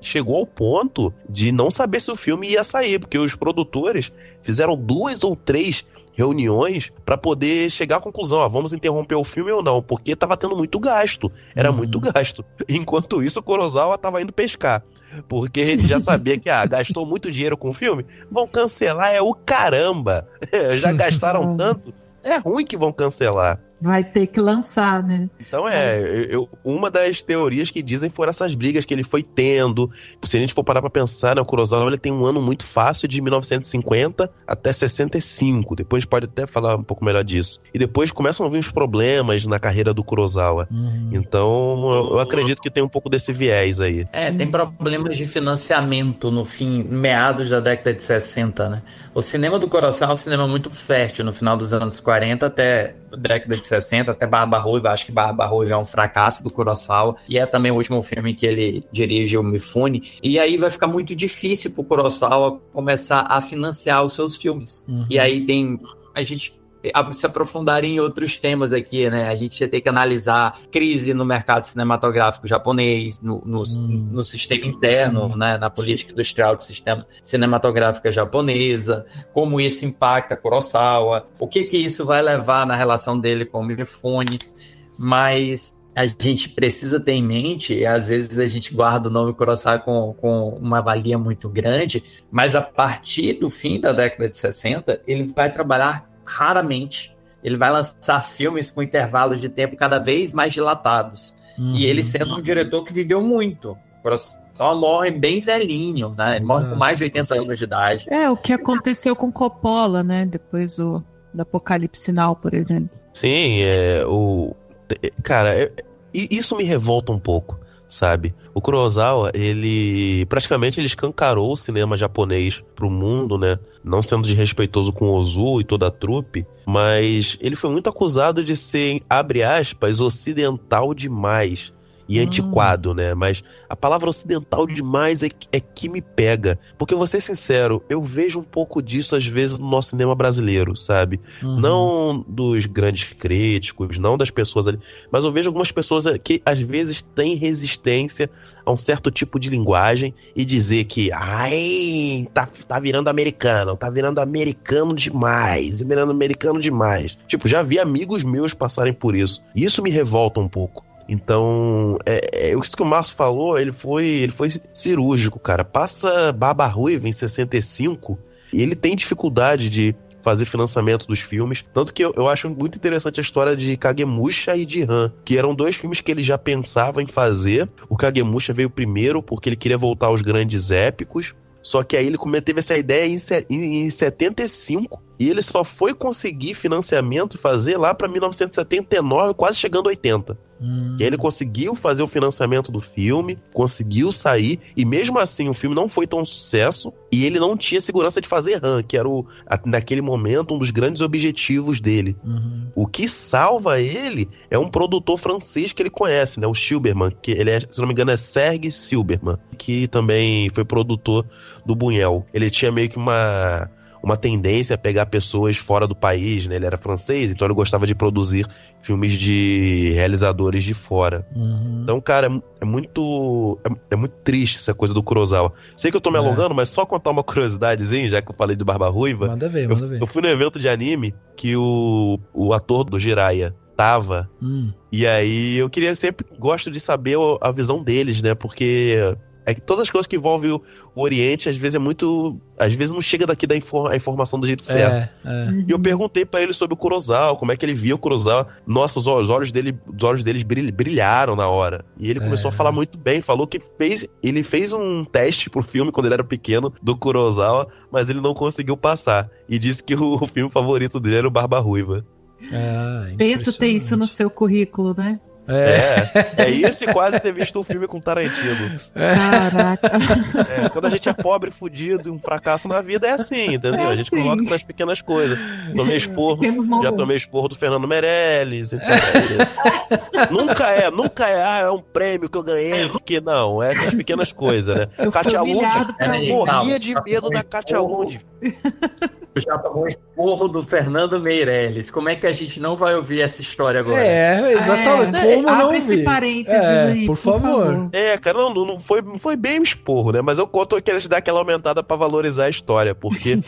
chegou ao ponto de não saber se o filme ia sair, porque os produtores fizeram 2 ou 3 reuniões para poder chegar à conclusão, vamos interromper o filme ou não, porque tava tendo muito gasto, era muito gasto. Enquanto isso, o Kurosawa tava indo pescar, porque ele já sabia que, gastou muito dinheiro com o filme, vão cancelar, o caramba, já gastaram tanto, é ruim que vão cancelar. Vai ter que lançar, né? Então uma das teorias que dizem foram essas brigas que ele foi tendo. Se a gente for parar pra pensar, né, o Kurosawa ele tem um ano muito fácil de 1950 até 65. Depois pode até falar um pouco melhor disso. E depois começam a vir os problemas na carreira do Kurosawa. Então eu acredito que tem um pouco desse viés aí. Tem problemas de financiamento no fim, meados da década de 60, né? O cinema do Kurosawa é um cinema muito fértil no final dos anos 40 até a década de 60, até Barba Ruiva. Acho que Barba Ruiva é um fracasso do Kurosawa e é também o último filme que ele dirige, o Mifune. E aí vai ficar muito difícil pro Kurosawa começar a financiar os seus filmes. E aí a gente se aprofundar em outros temas aqui, né? A gente ia ter que analisar crise no mercado cinematográfico japonês, no sistema interno, né? Na política industrial do sistema cinematográfica japonesa, como isso impacta Kurosawa, o que isso vai levar na relação dele com o Mifune, mas a gente precisa ter em mente, e às vezes a gente guarda o nome Kurosawa com uma valia muito grande, mas a partir do fim da década de 60, ele vai trabalhar raramente. Ele vai lançar filmes com intervalos de tempo cada vez mais dilatados. E ele sendo um diretor que viveu muito. Só morre bem velhinho, né? Ele morre com mais de 80 anos de idade. O que aconteceu com Coppola, né? Depois do Apocalipse Sinal, por exemplo. Sim, cara, isso me revolta um pouco, sabe? O Kurosawa, ele escancarou o cinema japonês pro mundo, né? Não sendo desrespeitoso com o Ozu e toda a trupe, mas ele foi muito acusado de ser, abre aspas, ocidental demais e antiquado, né? Mas a palavra ocidental demais é que me pega. Porque, vou ser sincero, eu vejo um pouco disso às vezes no nosso cinema brasileiro, sabe? Não dos grandes críticos, não das pessoas ali, mas eu vejo algumas pessoas que às vezes têm resistência a um certo tipo de linguagem e dizer que tá virando americano, tá virando americano demais, virando americano demais. Tipo, já vi amigos meus passarem por isso. E isso me revolta um pouco. Então, isso que o Márcio falou, ele foi cirúrgico, cara. Passa Barba Ruiva em 65 e ele tem dificuldade de fazer financiamento dos filmes. Tanto que eu acho muito interessante a história de Kagemusha e de Han, que eram dois filmes que ele já pensava em fazer. O Kagemusha veio primeiro porque ele queria voltar aos grandes épicos. Só que aí ele teve essa ideia em 75 e ele só foi conseguir financiamento e fazer lá para 1979, quase chegando a 80. E aí ele conseguiu fazer o financiamento do filme, conseguiu sair, e mesmo assim o filme não foi tão sucesso, e ele não tinha segurança de fazer Han, que era naquele momento um dos grandes objetivos dele. O que salva ele é um produtor francês que ele conhece, né, o Silberman, que ele se não me engano é Serge Silberman, que também foi produtor do Buñuel. Ele tinha meio que uma tendência a pegar pessoas fora do país, né? Ele era francês, então ele gostava de produzir filmes de realizadores de fora. Então, cara, é muito triste essa coisa do Kurosawa. Sei que eu tô me alongando, mas só contar uma curiosidadezinha, já que eu falei de Barba Ruiva. Manda ver. Eu fui no evento de anime que o ator do Jiraiya tava, e aí eu gosto de saber a visão deles, né? Porque é que todas as coisas que envolvem o Oriente, às vezes não chega daqui a informação do jeito certo. E eu perguntei pra ele sobre o Kurosawa, como é que ele via o Kurosawa. Nossa, os olhos deles brilharam na hora. E ele começou a falar muito bem, falou que ele fez um teste pro filme quando ele era pequeno, do Kurosawa, mas ele não conseguiu passar. E disse que o filme favorito dele era o Barba Ruiva. Pensa ter isso no seu currículo, né? É isso e quase ter visto um filme com Tarantino. Caraca. Quando a gente é pobre, fudido e um fracasso na vida, é assim, entendeu? A gente coloca essas pequenas coisas. Já tomei esporro do Fernando Meirelles. Então nunca é um prêmio que eu ganhei, porque não, é essas pequenas coisas, né? Katia Lund, morria de medo da Katia Lund. Já tomou esporro do Fernando Meirelles. Como é que a gente não vai ouvir essa história agora? Exatamente. Como não ouvir? Aí, por favor. Cara, não foi bem um esporro, né? Mas eu quero te dar aquela aumentada pra valorizar a história, porque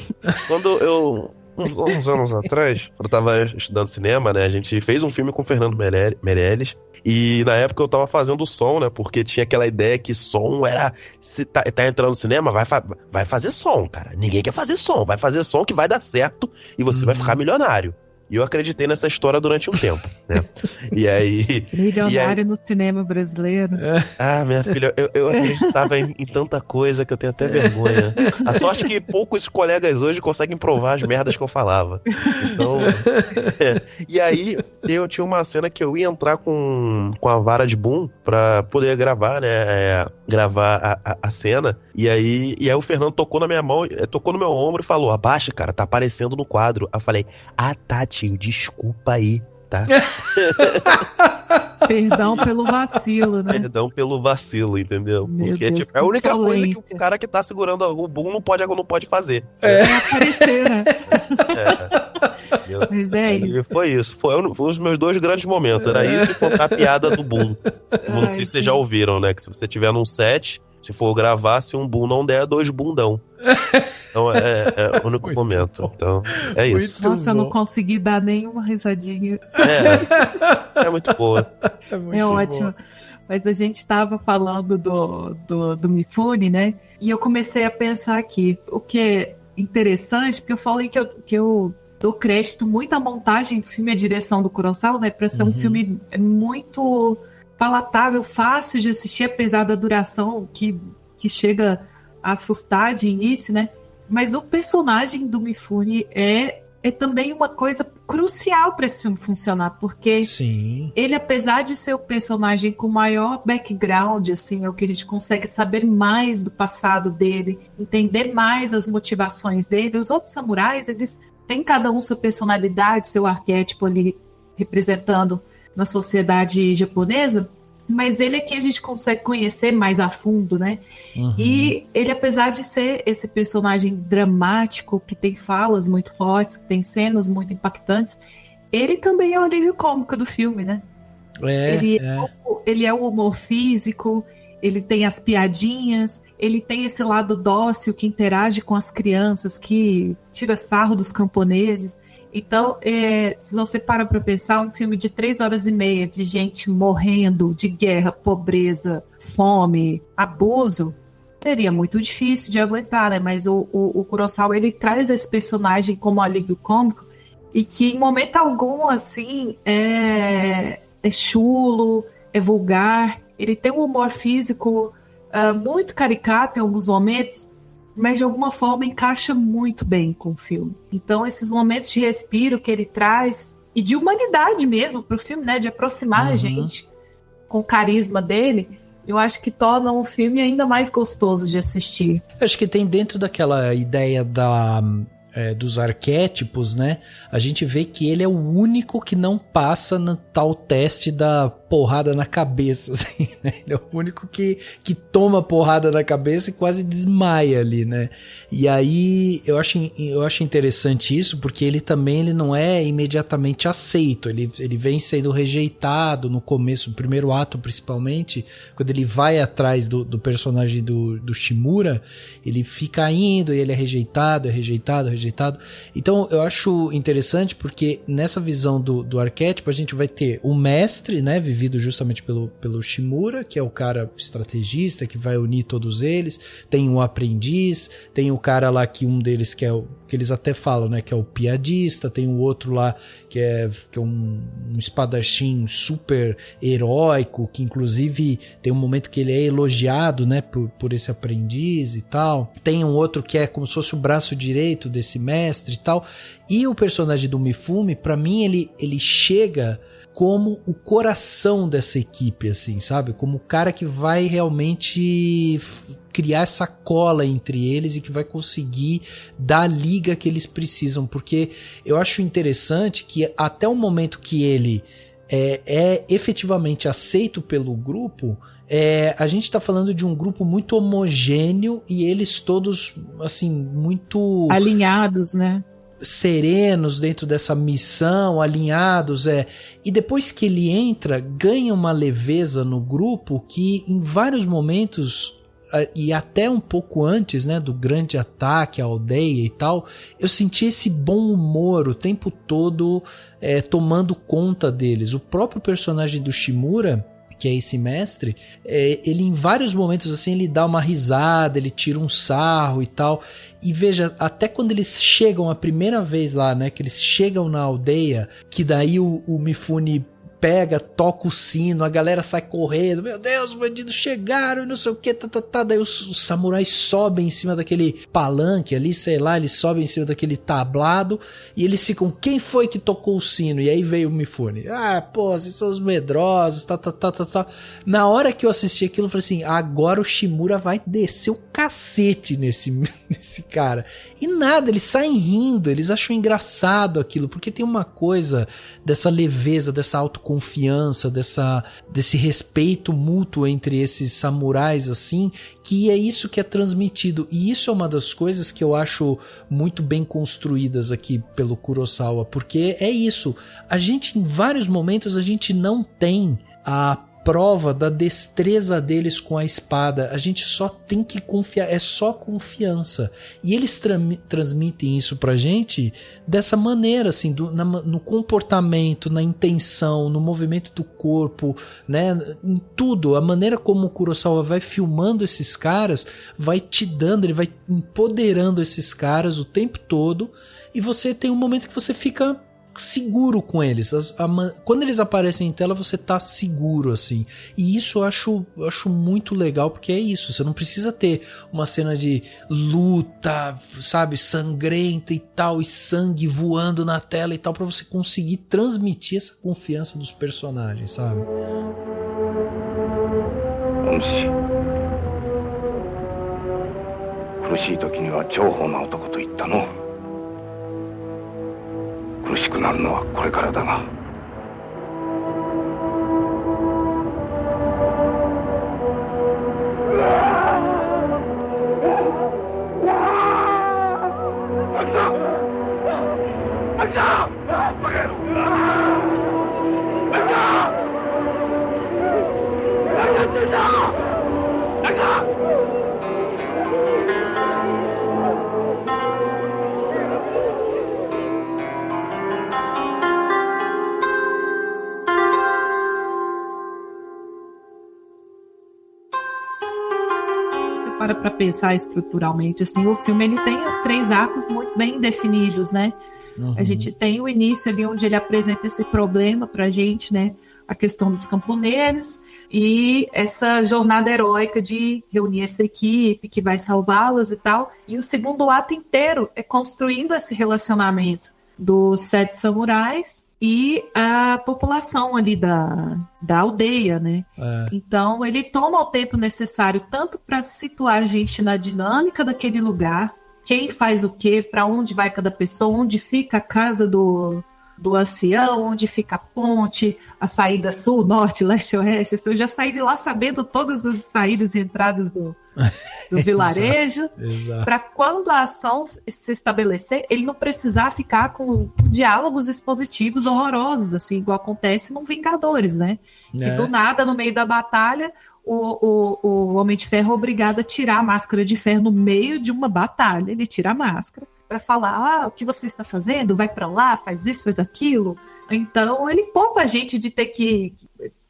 quando uns anos atrás, quando eu tava estudando cinema, né, a gente fez um filme com o Fernando Meirelles. E na época eu tava fazendo som, né? Porque tinha aquela ideia que som era... Se tá entrando no cinema, vai fazer som, cara. Ninguém quer fazer som. Vai fazer som que vai dar certo e você vai ficar milionário. E eu acreditei nessa história durante um tempo, né? E aí... Milionário no cinema brasileiro. Ah, minha filha, eu acreditava em tanta coisa que eu tenho até vergonha. A sorte é que poucos colegas hoje conseguem provar as merdas que eu falava. Então... E aí, eu tinha uma cena que eu ia entrar com a vara de boom pra poder gravar, né? Gravar a cena. E aí o Fernando tocou na minha mão, tocou no meu ombro e falou: abaixa, cara, tá aparecendo no quadro. Aí eu falei: ah, tá, tio, desculpa aí, tá? Perdão pelo vacilo, né? Perdão pelo vacilo, entendeu? Meu Porque Deus, tipo, é a única coisa insolência. que o cara que tá segurando o boom não pode fazer. É aparecer, né? Mas E foi isso. Foi um dos meus 2 grandes momentos. Era isso e contar a piada do boom. Não sei se vocês já ouviram, né? Que se você tiver num set, se for gravar, se um boom não der, 2 bundão. Então é o único momento. Bom. Então é isso. Nossa, eu não consegui dar nenhuma risadinha. É muito boa. É ótimo. Mas a gente estava falando do Mifune, né? E eu comecei a pensar aqui. O que é interessante, porque eu falei que eu dou crédito muito à montagem do filme e à direção do Kurosawa, né? Para ser um filme muito palatável, fácil de assistir, apesar da duração que chega a assustar de início, né? Mas o personagem do Mifune é também uma coisa crucial para esse filme funcionar, porque Sim. Ele, apesar de ser o personagem com maior background, assim, é o que a gente consegue saber mais do passado dele, entender mais as motivações dele. Os outros samurais, eles têm cada um sua personalidade, seu arquétipo ali representando na sociedade japonesa, mas ele é que a gente consegue conhecer mais a fundo, né? E ele, apesar de ser esse personagem dramático, que tem falas muito fortes, que tem cenas muito impactantes, ele também é o alívio cômico do filme, né? Ele é o humor físico, ele tem as piadinhas, ele tem esse lado dócil que interage com as crianças, que tira sarro dos camponeses. Então, se você para pensar, um filme de 3 horas e meia de gente morrendo de guerra, pobreza, fome, abuso, seria muito difícil de aguentar, né? Mas o Kurosawa, ele traz esse personagem como alívio cômico e que em momento algum, assim, é chulo, é vulgar. Ele tem um humor físico muito caricato em alguns momentos, mas de alguma forma encaixa muito bem com o filme. Então, esses momentos de respiro que ele traz, e de humanidade mesmo para o filme, né? De aproximar a gente com o carisma dele, eu acho que torna o filme ainda mais gostoso de assistir. Acho que tem dentro daquela ideia dos arquétipos, né? A gente vê que ele é o único que não passa no tal teste da porrada na cabeça, assim, né? Ele é o único que toma porrada na cabeça e quase desmaia ali, né? E aí eu acho interessante isso, porque ele não é imediatamente aceito, ele vem sendo rejeitado no começo, no primeiro ato principalmente, quando ele vai atrás do personagem do Shimura, ele fica indo e ele é rejeitado. Então eu acho interessante porque nessa visão do arquétipo a gente vai ter o mestre, né, vivido justamente pelo Shimura, que é o cara estrategista que vai unir todos eles, tem o aprendiz, tem o cara lá que um deles que eles até falam, né, que é o piadista, tem o outro lá que é um espadachim super heróico, que inclusive tem um momento que ele é elogiado, né, por esse aprendiz e tal. Tem um outro que é como se fosse o braço direito desse mestre e tal. E o personagem do Mifune, pra mim, ele chega como o coração dessa equipe, assim, sabe? Como o cara que vai realmente criar essa cola entre eles e que vai conseguir dar a liga que eles precisam, porque eu acho interessante que até o momento que ele é efetivamente aceito pelo grupo, a gente tá falando de um grupo muito homogêneo e eles todos, assim, muito alinhados, né? Serenos dentro dessa missão, alinhados, e depois que ele entra, ganha uma leveza no grupo que em vários momentos e até um pouco antes, né, do grande ataque à aldeia e tal, eu senti esse bom humor o tempo todo tomando conta deles. O próprio personagem do Shimura, que é esse mestre, ele em vários momentos assim, ele dá uma risada, ele tira um sarro e tal. E veja, até quando eles chegam a primeira vez lá, né, que eles chegam na aldeia, que daí o Mifune pega, toca o sino, a galera sai correndo, meu Deus, os bandidos chegaram e não sei o que, daí os samurais sobem em cima daquele palanque ali, sei lá, eles sobem em cima daquele tablado e eles ficam, quem foi que tocou o sino? E aí veio o Mifune, vocês são os medrosos, Na hora que eu assisti aquilo, eu falei assim, agora o Shimura vai descer o cacete nesse cara. E nada, eles saem rindo, eles acham engraçado aquilo, porque tem uma coisa dessa leveza, dessa autoconfiança, desse respeito mútuo entre esses samurais, assim, que é isso que é transmitido. E isso é uma das coisas que eu acho muito bem construídas aqui pelo Kurosawa, porque é isso. A gente, em vários momentos, a gente não tem a prova da destreza deles com a espada, a gente só tem que confiar, é só confiança, e eles transmitem isso pra gente dessa maneira, assim, no comportamento, na intenção, no movimento do corpo, né, em tudo, a maneira como o Kurosawa vai filmando esses caras, vai te dando, ele vai empoderando esses caras o tempo todo, e você tem um momento que você fica seguro com eles. Quando eles aparecem em tela, você tá seguro, assim. E isso eu acho muito legal, porque é isso. Você não precisa ter uma cena de luta, sabe, sangrenta e tal, e sangue voando na tela e tal, pra você conseguir transmitir essa confiança dos personagens, sabe? Onshi. 苦しくなるのはこれからだが。Para pensar estruturalmente, assim, o filme ele tem os 3 atos muito bem definidos, né? Uhum. A gente tem o início ali onde ele apresenta esse problema pra gente, né? A questão dos camponeses e essa jornada heróica de reunir essa equipe que vai salvá-los e tal. E o segundo ato inteiro é construindo esse relacionamento dos 7 samurais e a população ali da aldeia, né? Então, ele toma o tempo necessário tanto para situar a gente na dinâmica daquele lugar, quem faz o quê, para onde vai cada pessoa, onde fica a casa do ancião, onde fica a ponte, a saída sul, norte, leste, oeste. Eu já saí de lá sabendo todas as saídas e entradas do vilarejo, para quando a ação se estabelecer, ele não precisar ficar com diálogos expositivos horrorosos, assim, igual acontece no Vingadores, né? E do nada, no meio da batalha, o Homem de Ferro é obrigado a tirar a máscara de ferro no meio de uma batalha. Ele tira a máscara para falar, o que você está fazendo? Vai para lá, faz isso, faz aquilo. Então, ele poupa a gente de ter que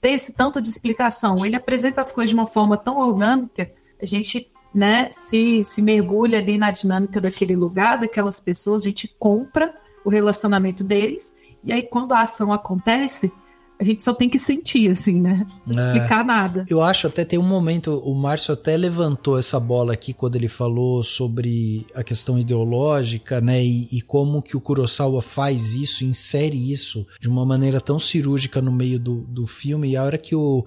ter esse tanto de explicação. Ele apresenta as coisas de uma forma tão orgânica, a gente, né, se mergulha ali na dinâmica daquele lugar, daquelas pessoas, a gente compra o relacionamento deles, e aí quando a ação acontece, a gente só tem que sentir, assim, né? Sem explicar nada. Eu acho até tem um momento, o Márcio até levantou essa bola aqui quando ele falou sobre a questão ideológica, né? E como que o Kurosawa faz isso, insere isso de uma maneira tão cirúrgica no meio do filme. E a hora que o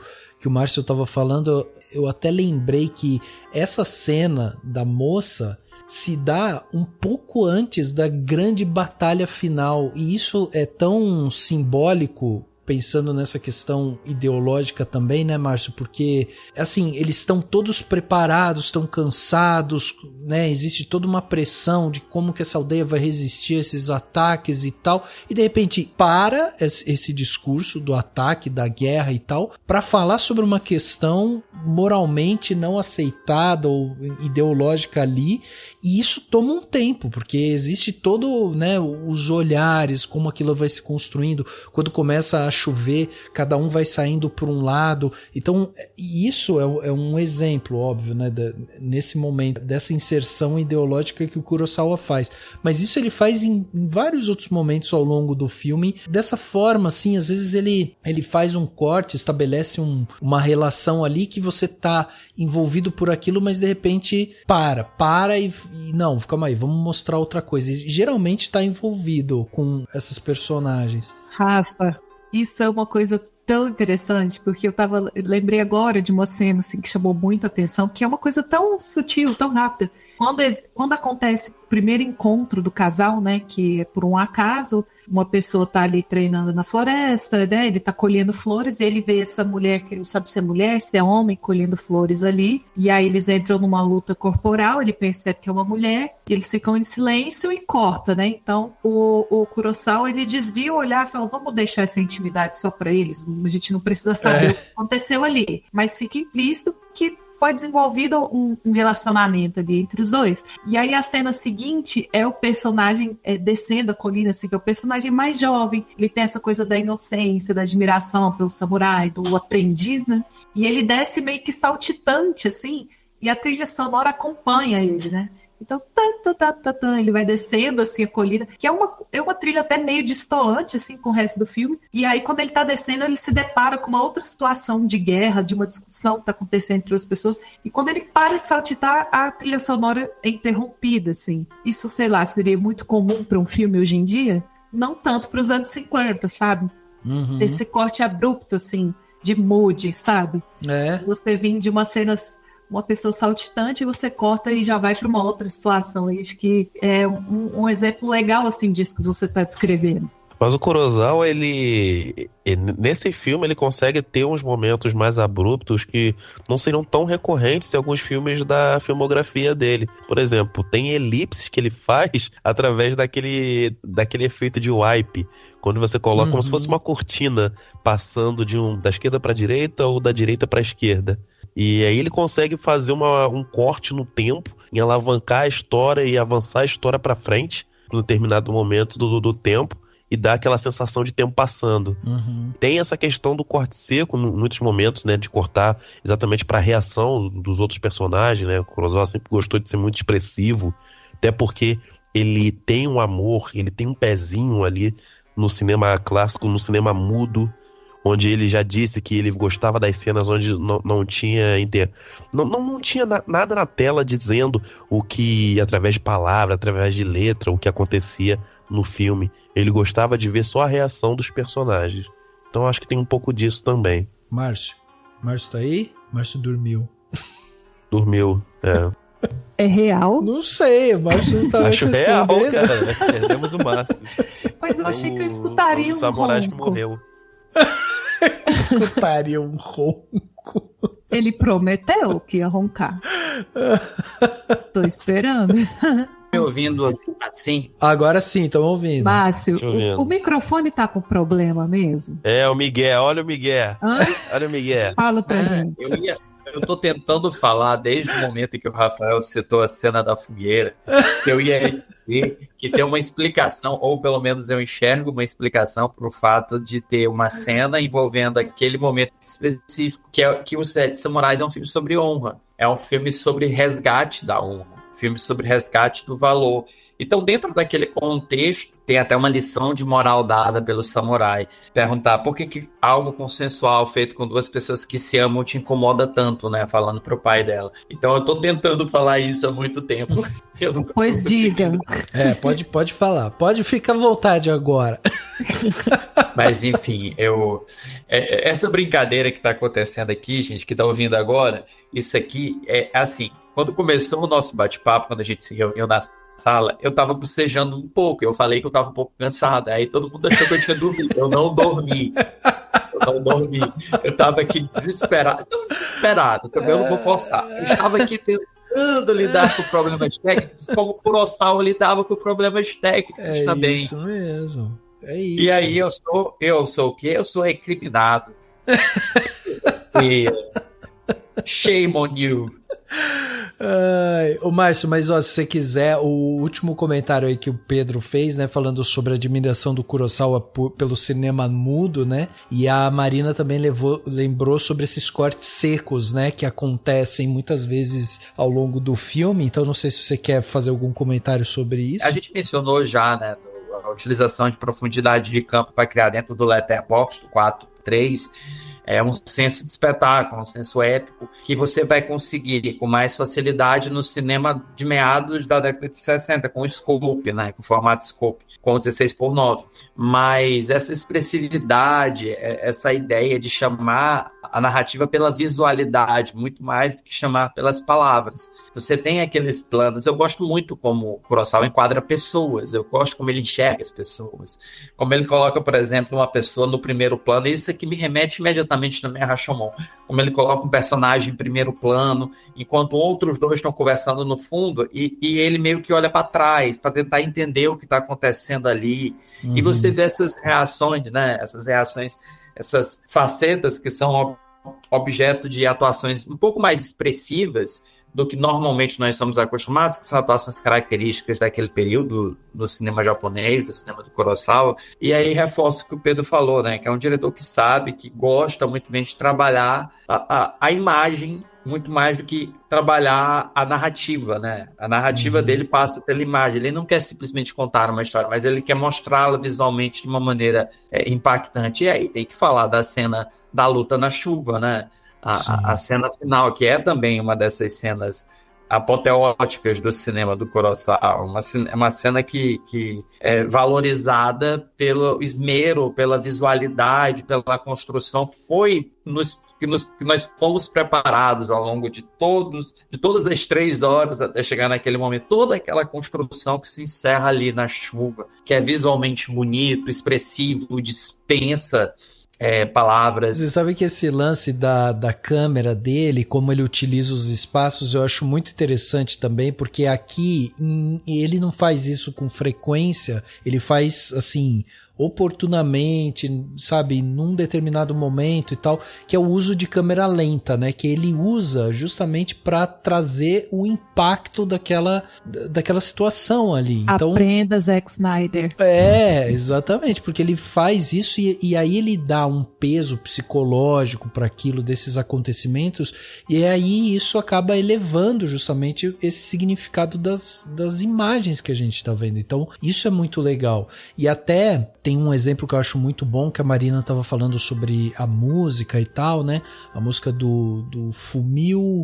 Márcio estava falando, eu até lembrei que essa cena da moça se dá um pouco antes da grande batalha final. E isso é tão simbólico pensando nessa questão ideológica também, né, Márcio? Porque, assim, eles estão todos preparados, estão cansados, né? Existe toda uma pressão de como que essa aldeia vai resistir a esses ataques e tal. E, de repente, para esse discurso do ataque, da guerra e tal, para falar sobre uma questão moralmente não aceitada ou ideológica ali. E isso toma um tempo, porque existe todo, né, os olhares, como aquilo vai se construindo. Quando começa a chover, cada um vai saindo por um lado. Então, isso é um exemplo, óbvio, né, nesse momento, dessa inserção ideológica que o Kurosawa faz. Mas isso ele faz em vários outros momentos ao longo do filme. Dessa forma, assim, às vezes ele faz um corte, estabelece uma relação ali que você tá envolvido por aquilo, mas de repente para e não, calma aí, vamos mostrar outra coisa. E geralmente tá envolvido com essas personagens. Rafa, isso é uma coisa tão interessante, porque eu lembrei agora de uma cena assim, que chamou muita atenção, que é uma coisa tão sutil, tão rápida. Quando acontece o primeiro encontro do casal, né, que é por um acaso, uma pessoa tá ali treinando na floresta, né, ele tá colhendo flores e ele vê essa mulher, que não sabe se é mulher, se é homem, colhendo flores ali, e aí eles entram numa luta corporal, ele percebe que é uma mulher, e eles ficam em silêncio e corta, né, então o Kurosawa, ele desvia o olhar e fala, vamos deixar essa intimidade só pra eles, a gente não precisa saber o que aconteceu ali, mas fica implícito que foi desenvolvido um relacionamento ali entre os dois. E aí a cena seguinte é o personagem descendo a colina, assim, que é o personagem mais jovem. Ele tem essa coisa da inocência, da admiração pelo samurai, do aprendiz, né? E ele desce meio que saltitante, assim, e a trilha sonora acompanha ele, né? Então, ele vai descendo assim a colina, que é uma trilha até meio distoante assim com o resto do filme. E aí quando ele tá descendo, ele se depara com uma outra situação de guerra, de uma discussão que tá acontecendo entre as pessoas. E quando ele para de saltitar, a trilha sonora é interrompida, assim. Isso, sei lá, seria muito comum para um filme hoje em dia? Não tanto para os anos 50, sabe? Uhum. Esse corte abrupto, assim, de mood, sabe? Você vem de uma pessoa saltitante e você corta e já vai para uma outra situação. Acho que é um exemplo legal assim disso que você está descrevendo. Mas o Kurosawa, nesse filme, ele consegue ter uns momentos mais abruptos que não seriam tão recorrentes em alguns filmes da filmografia dele. Por exemplo, tem elipses que ele faz através daquele efeito de wipe, quando você coloca como se fosse uma cortina passando da esquerda para a direita ou da direita para a esquerda. E aí ele consegue fazer um corte no tempo, em alavancar a história e avançar a história para frente, em determinado momento do tempo, e dá aquela sensação de tempo passando. Tem essa questão do corte seco, em muitos momentos, né, de cortar exatamente para a reação dos outros personagens, né? O Kurosawa sempre gostou de ser muito expressivo, até porque ele tem um amor, ele tem um pezinho ali no cinema clássico, no cinema mudo, onde ele já disse que ele gostava das cenas onde não tinha não tinha nada na tela dizendo o que, através de palavra, através de letra, o que acontecia no filme. Ele gostava de ver só a reação dos personagens. Então acho que tem um pouco disso também. Márcio tá aí? Márcio dormiu. Dormiu, É real? Não sei, o Márcio não estava respondendo. Acho real, cara. Perdemos o Márcio. Mas eu achei que eu escutaria um samurai que ronco. morreu. Escutaria um ronco. Ele prometeu que ia roncar. Tô esperando. Me ouvindo assim? Agora sim, estamos ouvindo. Márcio, o microfone tá com problema mesmo? O Miguel, olha o Miguel. Olha o Miguel. Fala pra gente. Eu tô tentando falar desde o momento em que o Rafael citou a cena da fogueira, que eu ia dizer que tem uma explicação, ou pelo menos eu enxergo uma explicação pro fato de ter uma cena envolvendo aquele momento específico, que Os Sete Samurais é um filme sobre honra, é um filme sobre resgate da honra, um filme sobre resgate do valor. Então, dentro daquele contexto, tem até uma lição de moral dada pelo samurai. Perguntar por que algo consensual feito com duas pessoas que se amam te incomoda tanto, né? Falando pro pai dela. Então, eu tô tentando falar isso há muito tempo. Pois diga. Pode falar. Pode ficar à vontade agora. Mas, enfim, essa brincadeira que tá acontecendo aqui, gente, que tá ouvindo agora, isso aqui é assim, quando começou o nosso bate-papo, quando a gente se reuniu na sala, eu tava bocejando um pouco, eu falei que eu tava um pouco cansado, aí todo mundo achou que eu tinha dormido, eu não dormi. não dormi. Eu estava aqui desesperado. Não desesperado, também eu não vou forçar. Eu estava aqui tentando lidar com problemas técnicos, como o Kurosawa lidava com problemas técnicos também. É isso mesmo. É isso. E aí eu sou o quê? Eu sou recriminado. E shame on you. Ô Márcio, mas ó, se você quiser, o último comentário aí que o Pedro fez, né, falando sobre a admiração do Kurosawa pelo cinema mudo, né, e a Marina também lembrou sobre esses cortes secos, né, que acontecem muitas vezes ao longo do filme, então não sei se você quer fazer algum comentário sobre isso. A gente mencionou já, né, a utilização de profundidade de campo para criar dentro do Letterboxd, do 4.3, é um senso de espetáculo, um senso épico, que você vai conseguir com mais facilidade no cinema de meados da década de 60, com o scope, né, com o formato scope, com 16:9. Mas essa expressividade, essa ideia de chamar a narrativa pela visualidade, muito mais do que chamar pelas palavras. Você tem aqueles planos, eu gosto muito como o Kurosawa enquadra pessoas, eu gosto como ele enxerga as pessoas, como ele coloca, por exemplo, uma pessoa no primeiro plano, e isso aqui me remete imediatamente também a Rashomon, como ele coloca um personagem em primeiro plano, enquanto outros dois estão conversando no fundo, e ele meio que olha para trás, para tentar entender o que está acontecendo ali, e você vê essas reações, né, essas facetas que são objeto de atuações um pouco mais expressivas do que normalmente nós somos acostumados, que são atuações características daquele período do cinema japonês, do cinema do Kurosawa. E aí reforço o que o Pedro falou, né? Que é um diretor que sabe, que gosta muito bem de trabalhar a imagem muito mais do que trabalhar a narrativa, né? A narrativa dele passa pela imagem. Ele não quer simplesmente contar uma história, mas ele quer mostrá-la visualmente de uma maneira impactante. E aí tem que falar da cena da luta na chuva, né? A cena final, que é também uma dessas cenas apoteóticas do cinema do Kurosawa, uma cena que é valorizada pelo esmero, pela visualidade, pela construção, que nós fomos preparados ao longo de todas as 3 horas até chegar naquele momento, toda aquela construção que se encerra ali na chuva, que é visualmente bonito, expressivo, dispensa palavras. Você sabe que esse lance da câmera dele, como ele utiliza os espaços, eu acho muito interessante também, porque aqui ele não faz isso com frequência, ele faz assim oportunamente, sabe, num determinado momento e tal, que é o uso de câmera lenta, né, que ele usa justamente para trazer o impacto daquela situação ali. Então, aprenda Zack Snyder. Exatamente, porque ele faz isso e aí ele dá um peso psicológico para aquilo, desses acontecimentos, e aí isso acaba elevando justamente esse significado das imagens que a gente está vendo. Então, isso é muito legal. E até tem um exemplo que eu acho muito bom, que a Marina estava falando sobre a música e tal, né? A música do Fumio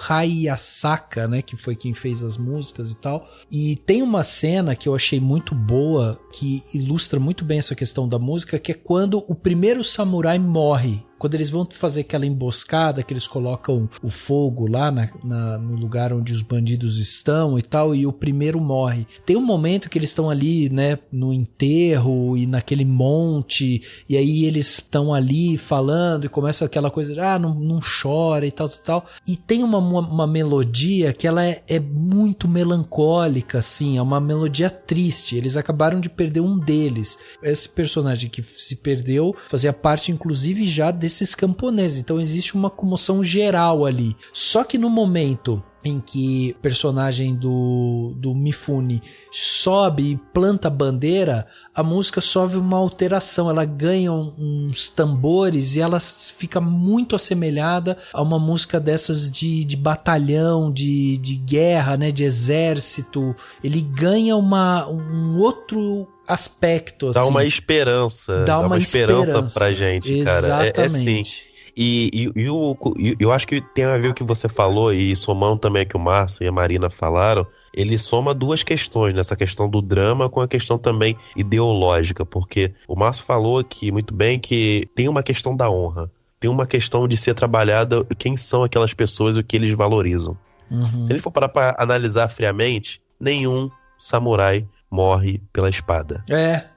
Hayasaka, né? Que foi quem fez as músicas e tal. E tem uma cena que eu achei muito boa, que ilustra muito bem essa questão da música, que é quando o primeiro samurai morre. Quando eles vão fazer aquela emboscada, que eles colocam o fogo lá no lugar onde os bandidos estão e tal, e o primeiro morre. Tem um momento que eles estão ali, né, no enterro e naquele monte, e aí eles estão ali falando e começa aquela coisa de, não chora e tal. E tem uma melodia que ela é muito melancólica, assim, é uma melodia triste. Eles acabaram de perder um deles. Esse personagem que se perdeu fazia parte, inclusive, já desses camponeses, então existe uma comoção geral ali. Só que no momento em que o personagem do Mifune sobe e planta a bandeira, a música sofre uma alteração, ela ganha uns tambores e ela fica muito assemelhada a uma música dessas de batalhão, de guerra, né, de exército. Ele ganha um outro aspecto, assim. Dá uma esperança. Dá uma esperança pra gente, cara. Exatamente. E eu acho que tem a ver com o que você falou, e somando também que o Márcio e a Marina falaram, ele soma duas questões, nessa questão do drama com a questão também ideológica, porque o Márcio falou aqui muito bem que tem uma questão da honra, tem uma questão de ser trabalhada quem são aquelas pessoas e o que eles valorizam. Se ele for parar pra analisar friamente, nenhum samurai morre pela espada.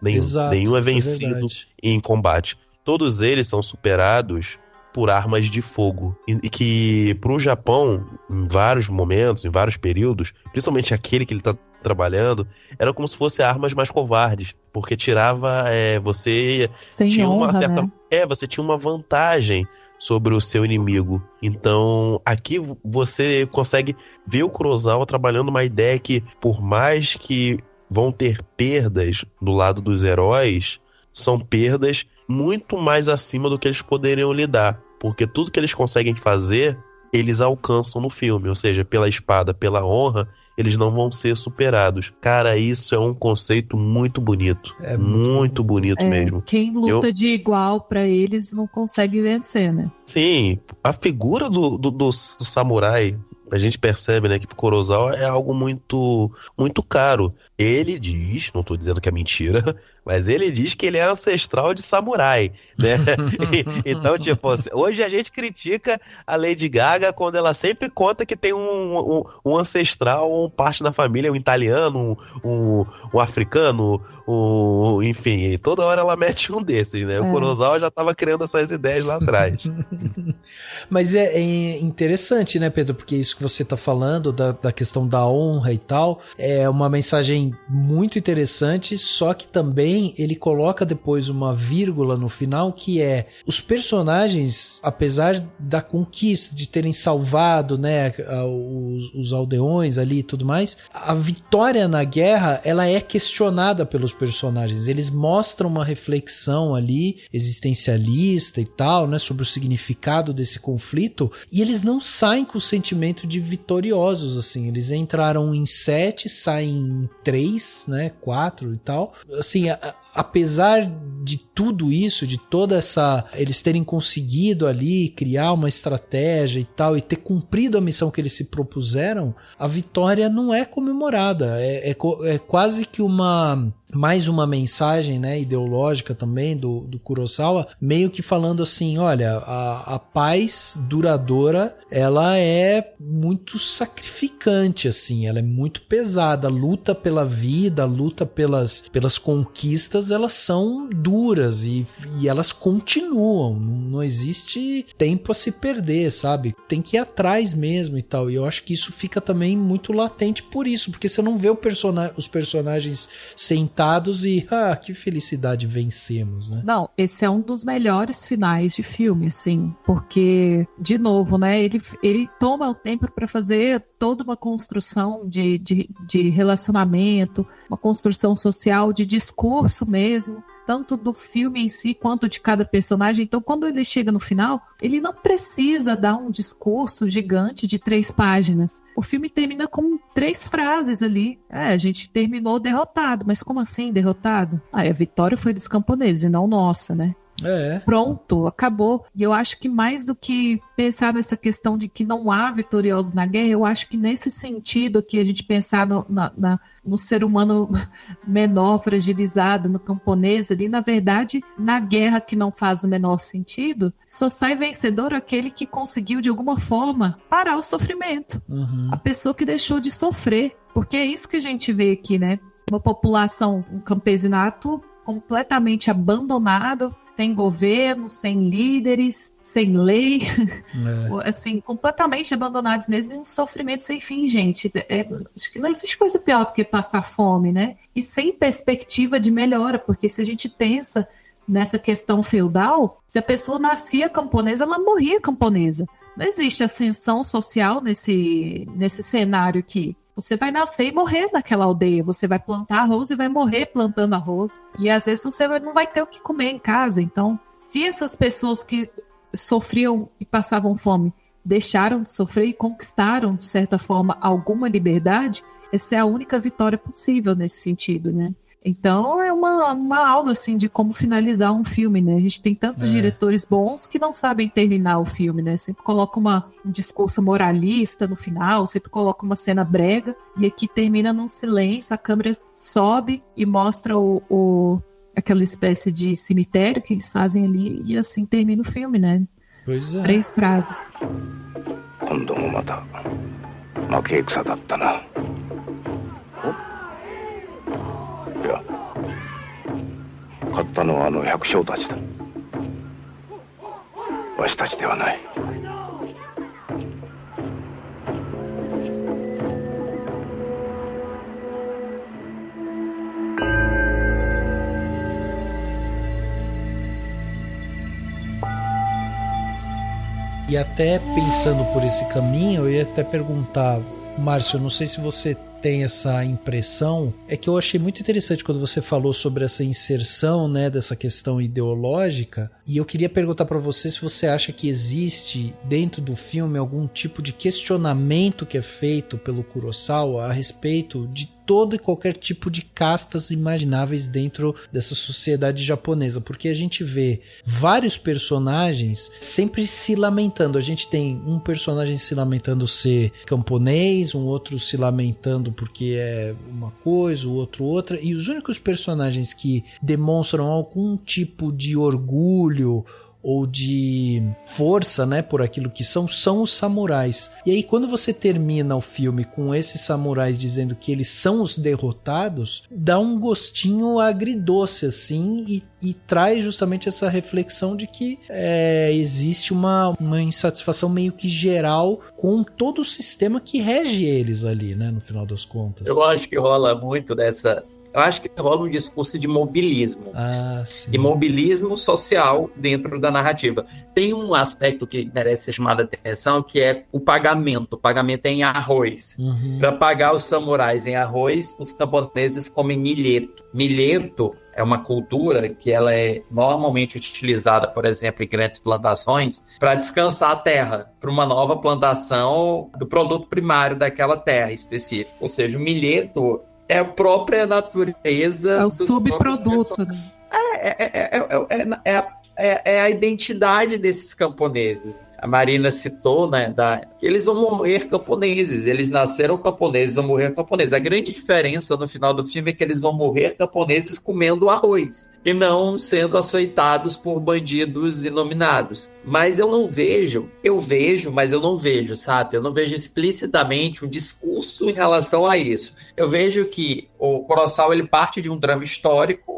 Nenhum é vencido em combate. todos eles são superados por armas de fogo. E que pro Japão, em vários momentos, em vários períodos, principalmente aquele que ele tá trabalhando, era como se fossem armas mais covardes. Porque tirava, você Sem tinha honra, uma certa... né? Você tinha uma vantagem sobre o seu inimigo. Então, aqui você consegue ver o Kurosawa trabalhando uma ideia que, por mais que vão ter perdas do lado dos heróis, são perdas muito mais acima do que eles poderiam lidar. Porque tudo que eles conseguem fazer, eles alcançam no filme. Ou seja, pela espada, pela honra, eles não vão ser superados. Cara, isso é um conceito muito bonito. É muito bonito mesmo. Quem luta de igual pra eles não consegue vencer, né? Sim, a figura do samurai, a gente percebe, né, que pro Kurosawa é algo muito, muito caro. Ele diz, não tô dizendo que é mentira, mas ele diz que ele é ancestral de samurai, né? Então, tipo, hoje a gente critica a Lady Gaga quando ela sempre conta que tem um ancestral, parte da família, um italiano, um africano, enfim, toda hora ela mete um desses, né? O Kurosawa já tava criando essas ideias lá atrás. Mas é interessante, né, Pedro? Porque isso que você tá falando da questão da honra e tal, é uma mensagem muito interessante, só que também ele coloca depois uma vírgula no final, que é os personagens, apesar da conquista, de terem salvado, né, os aldeões ali e tudo mais, a vitória na guerra, ela é questionada pelos personagens. Eles mostram uma reflexão ali, existencialista e tal, né, sobre o significado desse conflito, e eles não saem com o sentimento de vitoriosos, assim. Eles entraram em 7, saem em 3, né, 4 e tal. Assim, apesar de tudo isso, de toda essa... eles terem conseguido ali criar uma estratégia e tal, e ter cumprido a missão que eles se propuseram, a vitória não é comemorada. É quase que mais uma mensagem, né, ideológica também do Kurosawa, meio que falando assim, olha, a paz duradoura, ela é muito sacrificante, assim, ela é muito pesada, a luta pela vida, a luta pelas conquistas, elas são duras e elas continuam, não existe tempo a se perder, sabe? Tem que ir atrás mesmo e tal, e eu acho que isso fica também muito latente por isso, porque você não vê os personagens sentados e, que felicidade, vencemos, né? Não, esse é um dos melhores finais de filme, assim, porque, de novo, né, ele toma o tempo para fazer toda uma construção de relacionamento, uma construção social, de discurso mesmo, tanto do filme em si quanto de cada personagem. Então, quando ele chega no final, ele não precisa dar um discurso gigante de 3 páginas. O filme termina com 3 frases ali. A gente terminou derrotado. Mas como assim derrotado? A vitória foi dos camponeses e não nossa, né? Pronto, acabou. E eu acho que mais do que pensar nessa questão de que não há vitoriosos na guerra, eu acho que nesse sentido que a gente pensar no ser humano menor, fragilizado, no camponês ali, na verdade, na guerra que não faz o menor sentido, só sai vencedor aquele que conseguiu de alguma forma parar o sofrimento. A pessoa que deixou de sofrer, porque é isso que a gente vê aqui, né? Uma população, um campesinato completamente abandonado, sem governo, sem líderes, sem lei, assim, completamente abandonados mesmo, e um sofrimento sem fim, gente. Acho que não existe coisa pior do que passar fome, né? E sem perspectiva de melhora, porque se a gente pensa nessa questão feudal, se a pessoa nascia camponesa, ela morria camponesa. Não existe ascensão social nesse cenário aqui. Você vai nascer e morrer naquela aldeia. Você vai plantar arroz e vai morrer plantando arroz. E às vezes você não vai ter o que comer em casa. Então, se essas pessoas que sofriam e passavam fome deixaram de sofrer e conquistaram, de certa forma, alguma liberdade, essa é a única vitória possível nesse sentido, né? Então é uma aula assim, de como finalizar um filme, né? A gente tem tantos diretores bons que não sabem terminar o filme, né? Sempre coloca um discurso moralista no final, sempre coloca uma cena brega, e aqui termina num silêncio, a câmera sobe e mostra aquela espécie de cemitério que eles fazem ali, e assim termina o filme, né? Pois é. 3 frases. 私たちではない。E até pensando por esse caminho, eu ia até perguntar, Márcio, não sei se você tem essa impressão, é que eu achei muito interessante quando você falou sobre essa inserção, né, dessa questão ideológica, e eu queria perguntar para você se você acha que existe dentro do filme algum tipo de questionamento que é feito pelo Kurosawa a respeito de todo e qualquer tipo de castas imagináveis dentro dessa sociedade japonesa, porque a gente vê vários personagens sempre se lamentando. A gente tem um personagem se lamentando ser camponês, um outro se lamentando porque é uma coisa, o outro outra, e os únicos personagens que demonstram algum tipo de orgulho ou de força, né, por aquilo que são os samurais. E aí quando você termina o filme com esses samurais dizendo que eles são os derrotados, dá um gostinho agridoce assim, e traz justamente essa reflexão de que existe uma insatisfação meio que geral com todo o sistema que rege eles ali, né, no final das contas. Eu acho que rola muito dessa... Eu acho que rola um discurso de mobilismo. Sim. E mobilismo social dentro da narrativa. Tem um aspecto que merece ser chamado a atenção, que é o pagamento. O pagamento é em arroz. Uhum. Para pagar os samurais em arroz, os camponeses comem milheto. Milheto é uma cultura que ela é normalmente utilizada, por exemplo, em grandes plantações, para descansar a terra, para uma nova plantação do produto primário daquela terra específica. Ou seja, o milheto é a própria natureza. É o subproduto. É a identidade desses camponeses. A Marina citou, né, que eles vão morrer camponeses. Eles nasceram camponeses, vão morrer camponeses. A grande diferença no final do filme é que eles vão morrer camponeses comendo arroz e não sendo açoitados por bandidos inominados. Mas eu vejo, mas eu não vejo, sabe? Eu não vejo explicitamente um discurso em relação a isso. Eu vejo que o Kurosawa, ele parte de um drama histórico,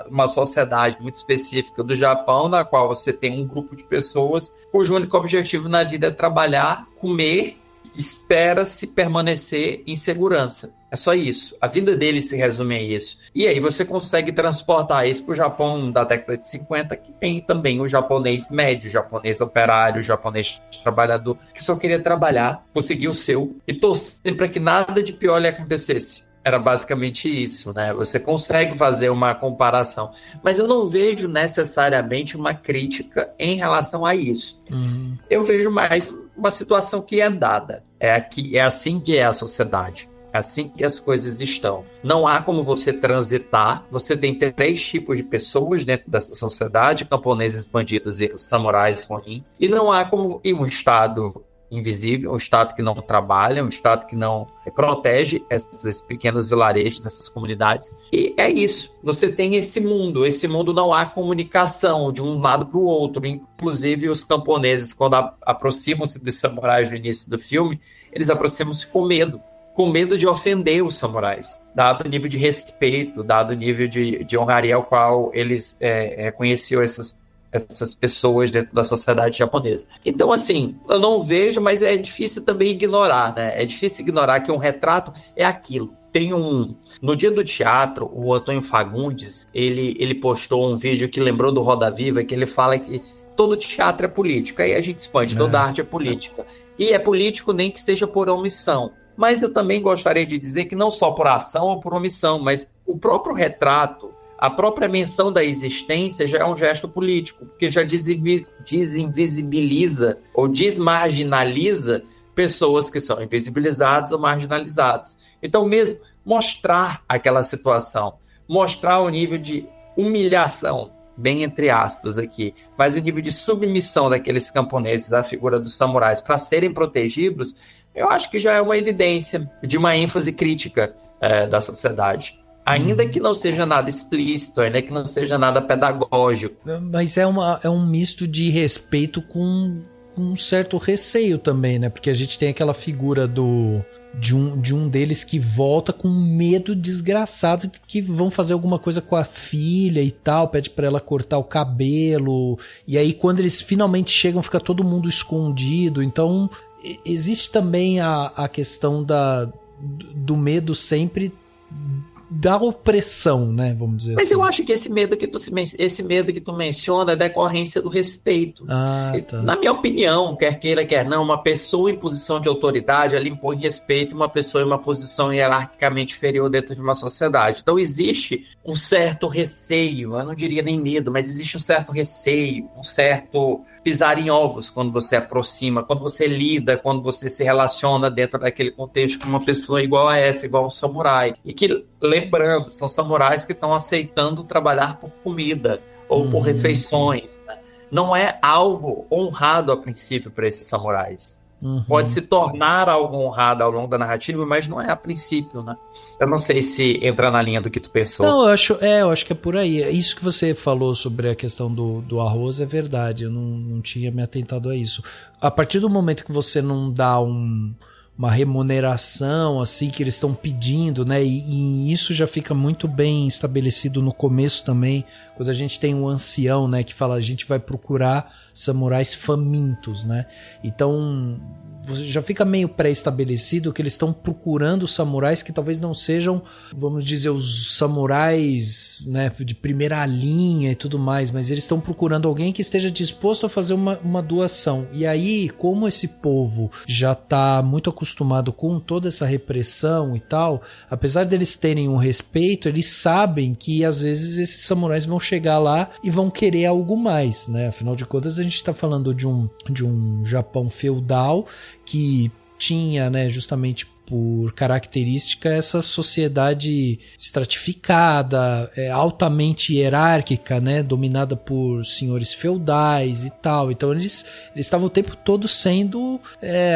uma sociedade muito específica do Japão, na qual você tem um grupo de pessoas cujo único objetivo na vida é trabalhar, comer, espera-se permanecer em segurança. É só isso. A vida deles se resume a isso. E aí você consegue transportar isso para o Japão da década de 50, que tem também o japonês médio, o japonês operário, o japonês trabalhador, que só queria trabalhar, conseguir o seu e torcer para que nada de pior lhe acontecesse. Era basicamente isso, né? Você consegue fazer uma comparação. Mas eu não vejo necessariamente uma crítica em relação a isso. Uhum. Eu vejo mais uma situação que é dada. É assim que é a sociedade. É assim que as coisas estão. Não há como você transitar. Você tem 3 tipos de pessoas dentro dessa sociedade: camponeses, bandidos e samurais Ronin. E não há como ir um Estado invisível, um Estado que não trabalha, um Estado que não protege esses pequenos vilarejos, essas comunidades. E é isso. Você tem esse mundo não há comunicação de um lado para o outro. Inclusive os camponeses, quando aproximam-se dos samurais no início do filme, eles aproximam-se com medo de ofender os samurais, dado o nível de respeito, dado o nível de honraria ao qual eles reconheciam essas pessoas dentro da sociedade japonesa. Então, assim, eu não vejo, mas é difícil também ignorar, né? É difícil ignorar que um retrato é aquilo. No dia do teatro, o Antônio Fagundes, ele postou um vídeo que lembrou do Roda Viva, que ele fala que todo teatro é político. Aí a gente expande, toda arte é política. E é político nem que seja por omissão. Mas eu também gostaria de dizer que não só por ação ou por omissão, mas o próprio retrato, a própria menção da existência já é um gesto político, porque já desinvisibiliza ou desmarginaliza pessoas que são invisibilizadas ou marginalizadas. Então, mesmo mostrar aquela situação, mostrar o nível de humilhação, bem entre aspas aqui, mas o nível de submissão daqueles camponeses à figura dos samurais para serem protegidos, eu acho que já é uma evidência de uma ênfase crítica da sociedade. Ainda que não seja nada explícito, ainda que não seja nada pedagógico. Mas é um misto de respeito com com um certo receio também, né? Porque a gente tem aquela figura de um deles que volta com um medo desgraçado de que vão fazer alguma coisa com a filha e tal, pede pra ela cortar o cabelo, e aí quando eles finalmente chegam fica todo mundo escondido. Então existe também a questão do medo sempre da opressão, né? Vamos dizer assim. Mas eu acho que esse medo que tu menciona é decorrência do respeito. Tá. Na minha opinião, quer queira, quer não, uma pessoa em posição de autoridade, ela impõe respeito a uma pessoa em uma posição hierarquicamente inferior dentro de uma sociedade. Então existe um certo receio, eu não diria nem medo, mas existe um certo receio, um certo pisar em ovos quando você aproxima, quando você lida, quando você se relaciona dentro daquele contexto com uma pessoa igual a essa, igual um samurai. E que, lembrando, são samurais que estão aceitando trabalhar por comida ou por refeições, né? Não é algo honrado a princípio para esses samurais. Pode se tornar algo honrado ao longo da narrativa, mas não é a princípio, né? Eu não sei se entra na linha do que tu pensou. Não, eu acho que é por aí. Isso que você falou sobre a questão do arroz é verdade. Eu não tinha me atentado a isso. A partir do momento que você não dá uma remuneração assim que eles estão pedindo, né? E isso já fica muito bem estabelecido no começo também, quando a gente tem um ancião, né, que fala a gente vai procurar samurais famintos, né? Então já fica meio pré-estabelecido que eles estão procurando samurais que talvez não sejam, vamos dizer, os samurais, né, de primeira linha e tudo mais, mas eles estão procurando alguém que esteja disposto a fazer uma doação. E aí, como esse povo já está muito acostumado com toda essa repressão e tal, apesar deles terem um respeito, eles sabem que às vezes esses samurais vão chegar lá e vão querer algo mais, né? Afinal de contas, a gente está falando de um Japão feudal que tinha, né, justamente por característica essa sociedade estratificada, altamente hierárquica, né, dominada por senhores feudais e tal. Então eles estavam o tempo todo sendo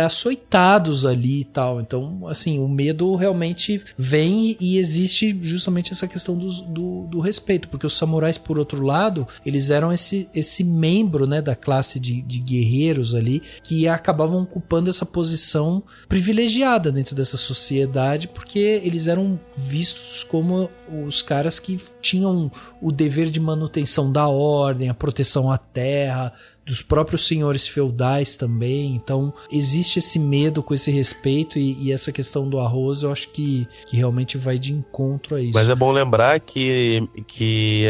açoitados ali e tal. Então, assim, o medo realmente vem e existe justamente essa questão do respeito, porque os samurais, por outro lado, eles eram esse membro, né, da classe de guerreiros ali, que acabavam ocupando essa posição privilegiada dentro dessa sociedade, porque eles eram vistos como os caras que tinham o dever de manutenção da ordem, a proteção à terra, dos próprios senhores feudais também. Então existe esse medo com esse respeito, e essa questão do arroz eu acho que realmente vai de encontro a isso. Mas é bom lembrar que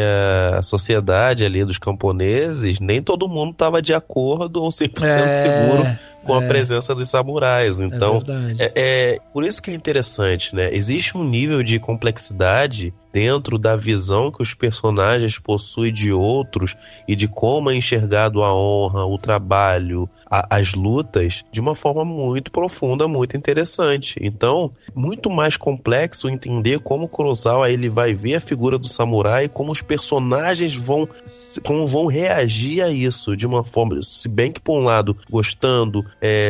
a sociedade ali dos camponeses, nem todo mundo estava de acordo ou 100% seguro com a presença dos samurais. Então, por isso que é interessante, né? Existe um nível de complexidade dentro da visão que os personagens possuem de outros e de como é enxergado a honra, o trabalho, as lutas, de uma forma muito profunda, muito interessante. Então, muito mais complexo entender como Kurosawa ele vai ver a figura do samurai, como os personagens vão reagir a isso de uma forma, se bem que por um lado gostando,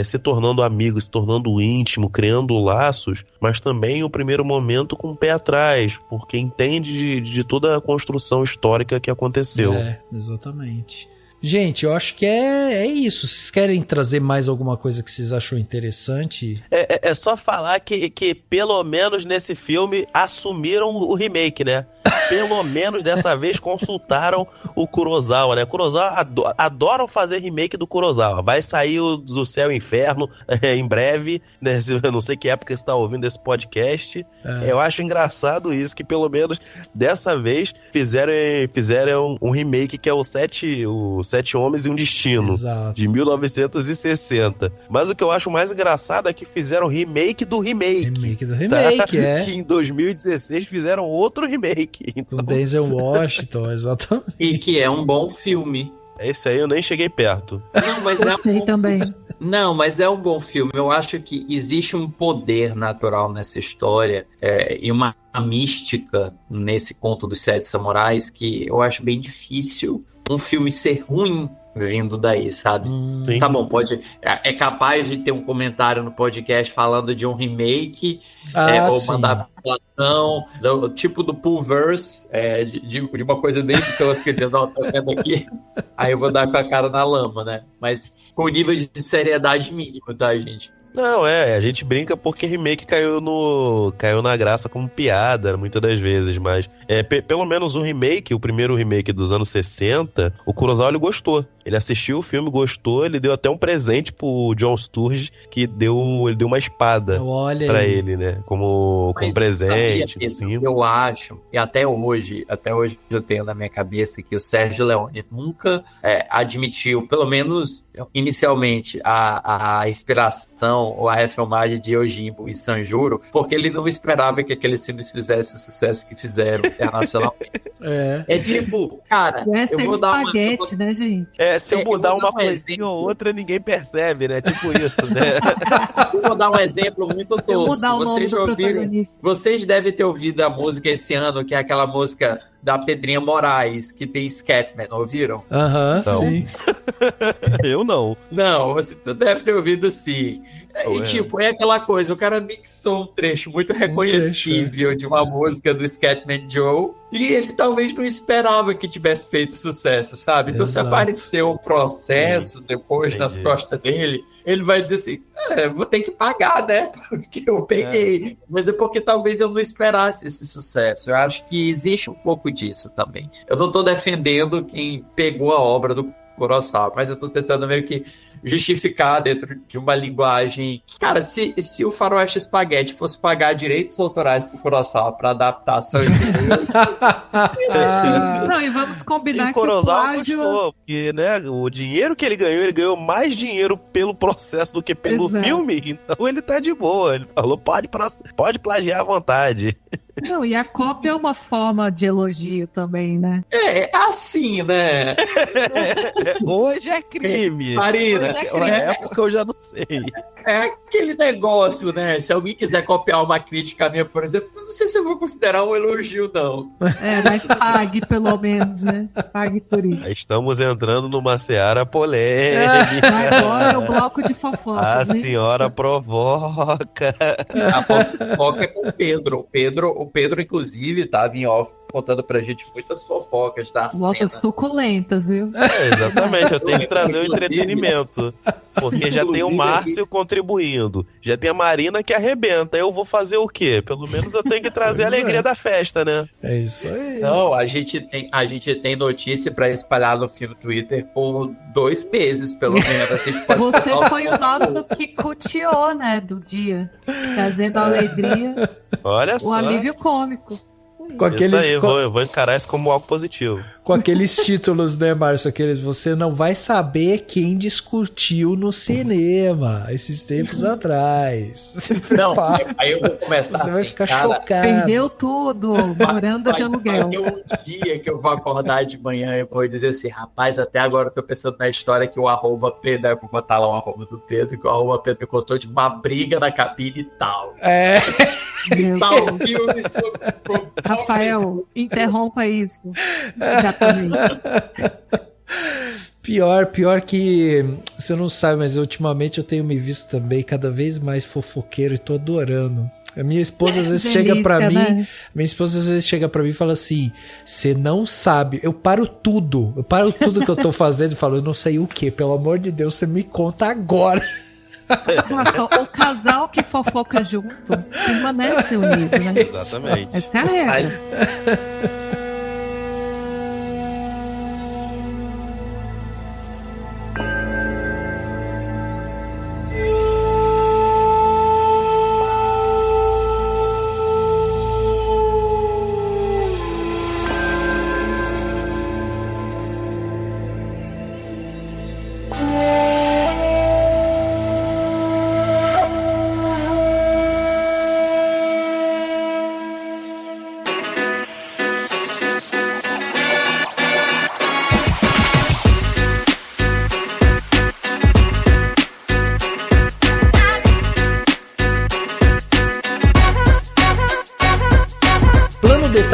se tornando amigo, se tornando íntimo, criando laços, mas também o primeiro momento com o pé atrás, porque entende de toda a construção histórica que aconteceu. Exatamente. Gente, eu acho que é isso. Vocês querem trazer mais alguma coisa que vocês achou interessante? É só falar que pelo menos nesse filme assumiram o remake, né? Pelo menos dessa vez consultaram o Kurosawa, né? Kurosawa adoram fazer remake do Kurosawa. Vai sair o do Céu e Inferno em breve, né? Eu não sei que época você está ouvindo esse podcast. Eu acho engraçado isso, que pelo menos dessa vez fizeram um remake que é o Sete Homens e um Destino. Exato. De 1960. Mas o que eu acho mais engraçado é que fizeram remake do remake. Remake do remake, Que em 2016 fizeram outro remake. Com Denzel Washington, exatamente. E que é um bom filme. Esse aí eu nem cheguei perto. Não, mas também. Não, mas é um bom filme. Eu acho que existe um poder natural nessa história e uma mística nesse conto dos Sete Samurais que eu acho bem difícil um filme ser ruim vindo daí, sabe? Tá bom, pode. É capaz de ter um comentário no podcast falando de um remake, ou sim. uma adaptação, do tipo do Pulverse, de uma coisa bem tosca, dizendo, ó, tá vendo aqui? Aí eu vou dar com a cara na lama, né? Mas com nível de seriedade mínimo, tá, gente? Não, a gente brinca porque remake caiu na graça como piada, muitas das vezes, mas pelo menos o primeiro remake dos anos 60, o Kurosawa ele gostou. Ele assistiu o filme, gostou, ele deu até um presente pro John Sturges, que ele deu uma espada pra ele, né? Como presente. Sabia, eu acho, e até hoje eu tenho na minha cabeça que o Sérgio Leone nunca admitiu, pelo menos inicialmente, a inspiração ou a refilmagem de Yojimbo e Sanjuro, porque ele não esperava que aqueles filmes fizessem o sucesso que fizeram internacionalmente. É tipo, cara, eu vou dar espaguete, né, gente? Se eu mudar uma coisinha ou outra, ninguém percebe, né? Tipo isso, né? Eu vou dar um exemplo muito tosco. Vocês devem ter ouvido a música esse ano, que é aquela música da Pedrinha Moraes, que tem Scatman, ouviram? Sim. Eu não. Não, você deve ter ouvido sim. É aquela coisa, o cara mixou um trecho muito reconhecível de uma música do Scatman Joe, e ele talvez não esperava que tivesse feito sucesso, sabe? Então se apareceu o processo depois nas costas dele, ele vai dizer assim, vou ter que pagar, né? Porque eu peguei. Mas é porque talvez eu não esperasse esse sucesso. Eu acho que existe um pouco disso também. Eu não tô defendendo quem pegou a obra do Kurosawa, mas eu tô tentando meio que justificar dentro de uma linguagem. Cara, se o Faroeste Spaghetti fosse pagar direitos autorais pro Kurosawa pra adaptação não, e vamos combinar que o Kurosawa plágio... gostou, porque, né, o dinheiro que ele ganhou mais dinheiro pelo processo do que pelo filme, então ele tá de boa. Ele falou, pode plagiar à vontade. Não, e a cópia é uma forma de elogio também, né? Assim, né? Hoje é crime. Marina, na época eu já não sei. É aquele negócio, né? Se alguém quiser copiar uma crítica minha, por exemplo, não sei se eu vou considerar um elogio, não. Mas pague pelo menos, né? Pague por isso. Estamos entrando numa seara polêmica. Agora é o bloco de fofoca. A senhora provoca. A fofoca é com o Pedro. O Pedro, inclusive, estava em off contando pra gente muitas fofocas da cena. Nossa, suculentas, viu? Exatamente, eu tenho que trazer o entretenimento. Porque já tem o Márcio contribuindo, já tem a Marina que arrebenta. Eu vou fazer o quê? Pelo menos eu tenho que trazer a alegria da festa, né? É isso aí. Não, a gente tem notícia pra espalhar no fio Twitter por 2 meses, pelo menos. Você foi o nosso que cuteou, né, do dia, trazendo alegria. Olha só. O alívio cômico. Com aqueles, isso aí, eu vou encarar isso como algo positivo. Com aqueles títulos, né, Márcio? Você não vai saber quem discutiu no cinema esses tempos atrás. Não, aí eu vou começar Você assim, vai ficar cara, chocado. Perdeu tudo, morando de aluguel. Vai ter um dia que eu vou acordar de manhã e vou dizer assim, rapaz, até agora eu tô pensando na história que o @Pedro, eu vou botar lá o @ do Pedro, que o @Pedro me contou de uma briga na cabine e tal. Tal filme sobre... Rafael, interrompa isso. Exatamente. Pior que você não sabe, mas ultimamente eu tenho me visto também cada vez mais fofoqueiro e tô adorando. A minha esposa às vezes chega pra mim, né? E fala assim: você não sabe, eu paro tudo que eu tô fazendo e falo, eu não sei o que, pelo amor de Deus, você me conta agora. O casal que fofoca junto permanece unido, né? Exatamente. Essa é a regra.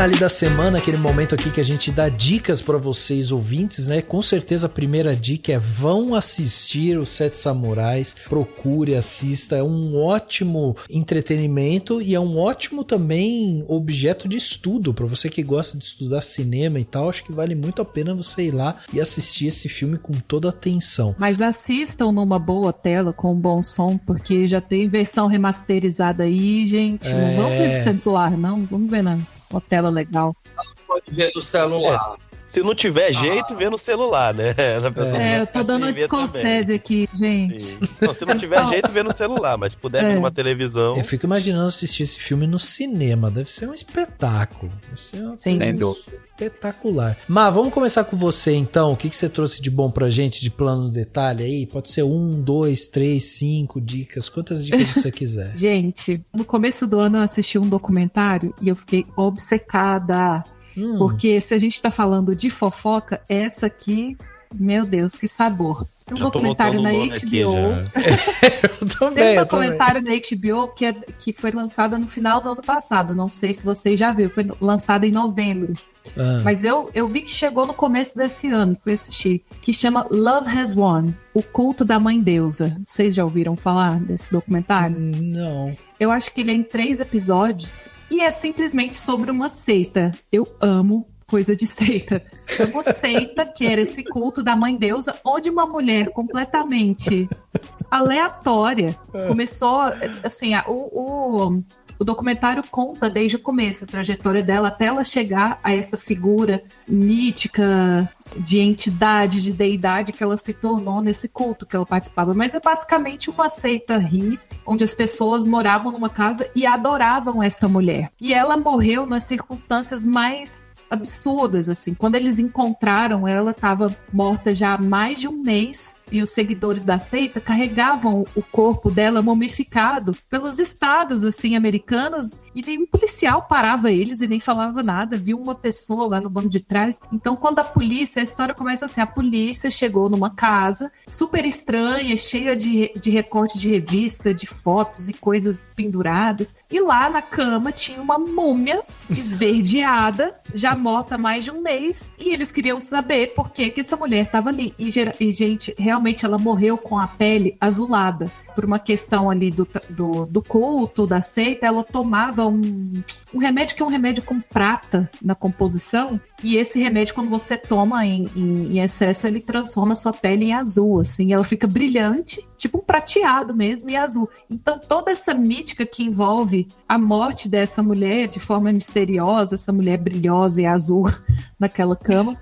detalhe da semana, aquele momento aqui que a gente dá dicas para vocês ouvintes, né? Com certeza a primeira dica é: vão assistir os Sete Samurais, procure, assista, é um ótimo entretenimento e é um ótimo também objeto de estudo para você que gosta de estudar cinema e tal. Acho que vale muito a pena você ir lá e assistir esse filme com toda a atenção. Mas assistam numa boa tela, com um bom som, porque já tem versão remasterizada aí, gente. Não vamos ver no celular, não. Vamos ver na tela legal. Pode ver no celular. Se não tiver jeito, vê no celular, né? Eu tô dando uma de Scorsese aqui, gente. Não, se não tiver jeito, vê no celular, mas se puder ver numa televisão... Eu fico imaginando assistir esse filme no cinema, deve ser um espetáculo. Deve ser uma coisa espetacular. Mas vamos começar com você, então. O que você trouxe de bom pra gente, de plano no detalhe aí? Pode ser 1, 2, 3, 5 dicas, quantas dicas você quiser. Gente, no começo do ano eu assisti um documentário e eu fiquei obcecada. Porque se a gente tá falando de fofoca, essa aqui, meu Deus, que sabor. Tem um documentário na HBO. Tem um documentário na HBO que foi lançado no final do ano passado. Não sei se vocês já viram, foi lançado em novembro. Mas eu vi que chegou no começo desse ano, que eu assisti, que chama Love Has Won, o culto da mãe deusa. Vocês já ouviram falar desse documentário? Não. Eu acho que ele é em 3 episódios e é simplesmente sobre uma seita. Eu amo coisa de seita. Uma seita que era esse culto da mãe deusa, onde uma mulher completamente aleatória começou, assim, o documentário conta desde o começo a trajetória dela até ela chegar a essa figura mítica de entidade, de deidade que ela se tornou nesse culto que ela participava. Mas é basicamente uma seita hippie, onde as pessoas moravam numa casa e adoravam essa mulher. E ela morreu nas circunstâncias mais absurdas, assim. Quando eles encontraram, ela estava morta já há mais de um mês e os seguidores da seita carregavam o corpo dela mumificado pelos estados, assim, americanos, e nenhum policial parava eles e nem falava nada, viu uma pessoa lá no banco de trás. Então, quando a história começa assim, a polícia chegou numa casa super estranha, cheia de recortes de revista, de fotos e coisas penduradas, e lá na cama tinha uma múmia esverdeada, já morta há mais de um mês, e eles queriam saber por que essa mulher estava ali. E, gente, realmente ela morreu com a pele azulada. Por uma questão ali do culto, da seita, ela tomava um remédio que é um remédio com prata na composição, e esse remédio, quando você toma em excesso, ele transforma a sua pele em azul, assim, ela fica brilhante, tipo um prateado mesmo, e azul. Então toda essa mítica que envolve a morte dessa mulher de forma misteriosa, essa mulher brilhosa e azul naquela cama,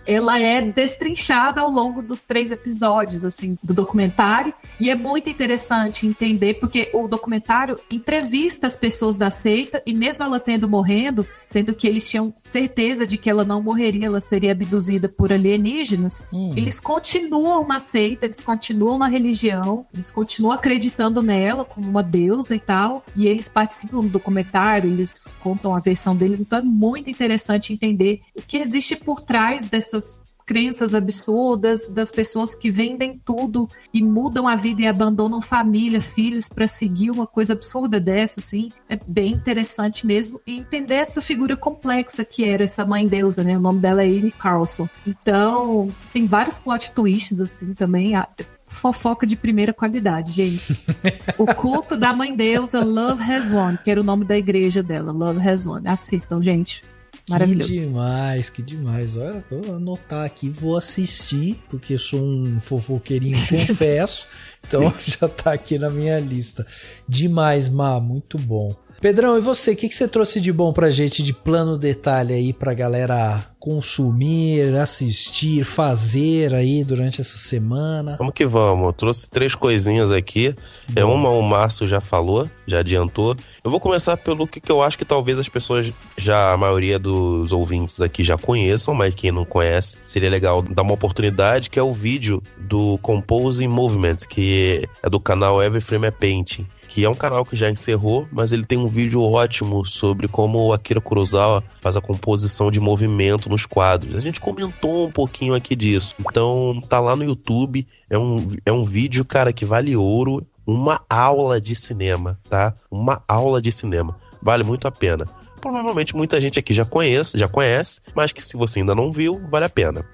ela é destrinchada ao longo dos 3 episódios, assim, do documentário, e é muito interessante entender, porque o documentário entrevista as pessoas da seita, e mesmo ela morrendo, sendo que eles tinham certeza de que ela não morreria, ela seria abduzida por alienígenas, eles continuam na seita, eles continuam na religião, eles continuam acreditando nela como uma deusa e tal, e eles participam do documentário, eles contam a versão deles, então é muito interessante entender o que existe por trás dessas crenças absurdas, das pessoas que vendem tudo e mudam a vida e abandonam família, filhos para seguir uma coisa absurda dessa, assim. É bem interessante mesmo, e entender essa figura complexa que era essa mãe deusa, né? O nome dela é Amy Carlson. Então, tem vários plot twists, assim, também. Fofoca de primeira qualidade, gente. O culto da mãe deusa, Love Has Won, que era o nome da igreja dela, Love Has Won. Assistam, gente. Maravilhoso. Que demais. Olha, vou anotar aqui, vou assistir, porque eu sou um fofoqueirinho, confesso. Então já tá aqui na minha lista. Demais, Má, muito bom. Pedrão, e você? O que você trouxe de bom pra gente de plano detalhe aí pra galera consumir, assistir, fazer aí durante essa semana? Vamos que vamos. Eu trouxe 3 coisinhas aqui. Uma o Márcio já falou, já adiantou. Eu vou começar pelo que eu acho que talvez as pessoas, a maioria dos ouvintes aqui já conheçam, mas quem não conhece, seria legal dar uma oportunidade, que é o vídeo do Composing Movement, que é do canal Every Frame é Painting, que é um canal que já encerrou, mas ele tem um vídeo ótimo sobre como o Akira Kurosawa faz a composição de movimento nos quadros. A gente comentou um pouquinho aqui disso. Então, tá lá no YouTube. É um vídeo, cara, que vale ouro. Uma aula de cinema, tá? Uma aula de cinema. Vale muito a pena. provavelmente muita gente aqui já conhece, mas que se você ainda não viu, vale a pena.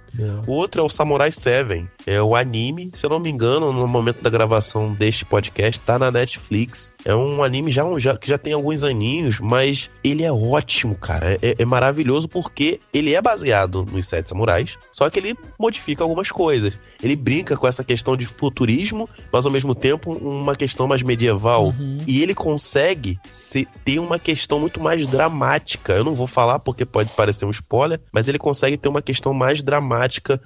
O outro é o Samurai 7, é o anime, se eu não me engano, no momento da gravação deste podcast, tá na Netflix. É um anime que já tem alguns aninhos, mas ele é ótimo, cara. É maravilhoso porque ele é baseado nos 7 Samurais, só que ele modifica algumas coisas. Ele brinca com essa questão de futurismo, mas ao mesmo tempo uma questão mais medieval. E ele consegue ter uma questão muito mais dramática. Eu não vou falar porque pode parecer um spoiler, mas ele consegue ter uma questão mais dramática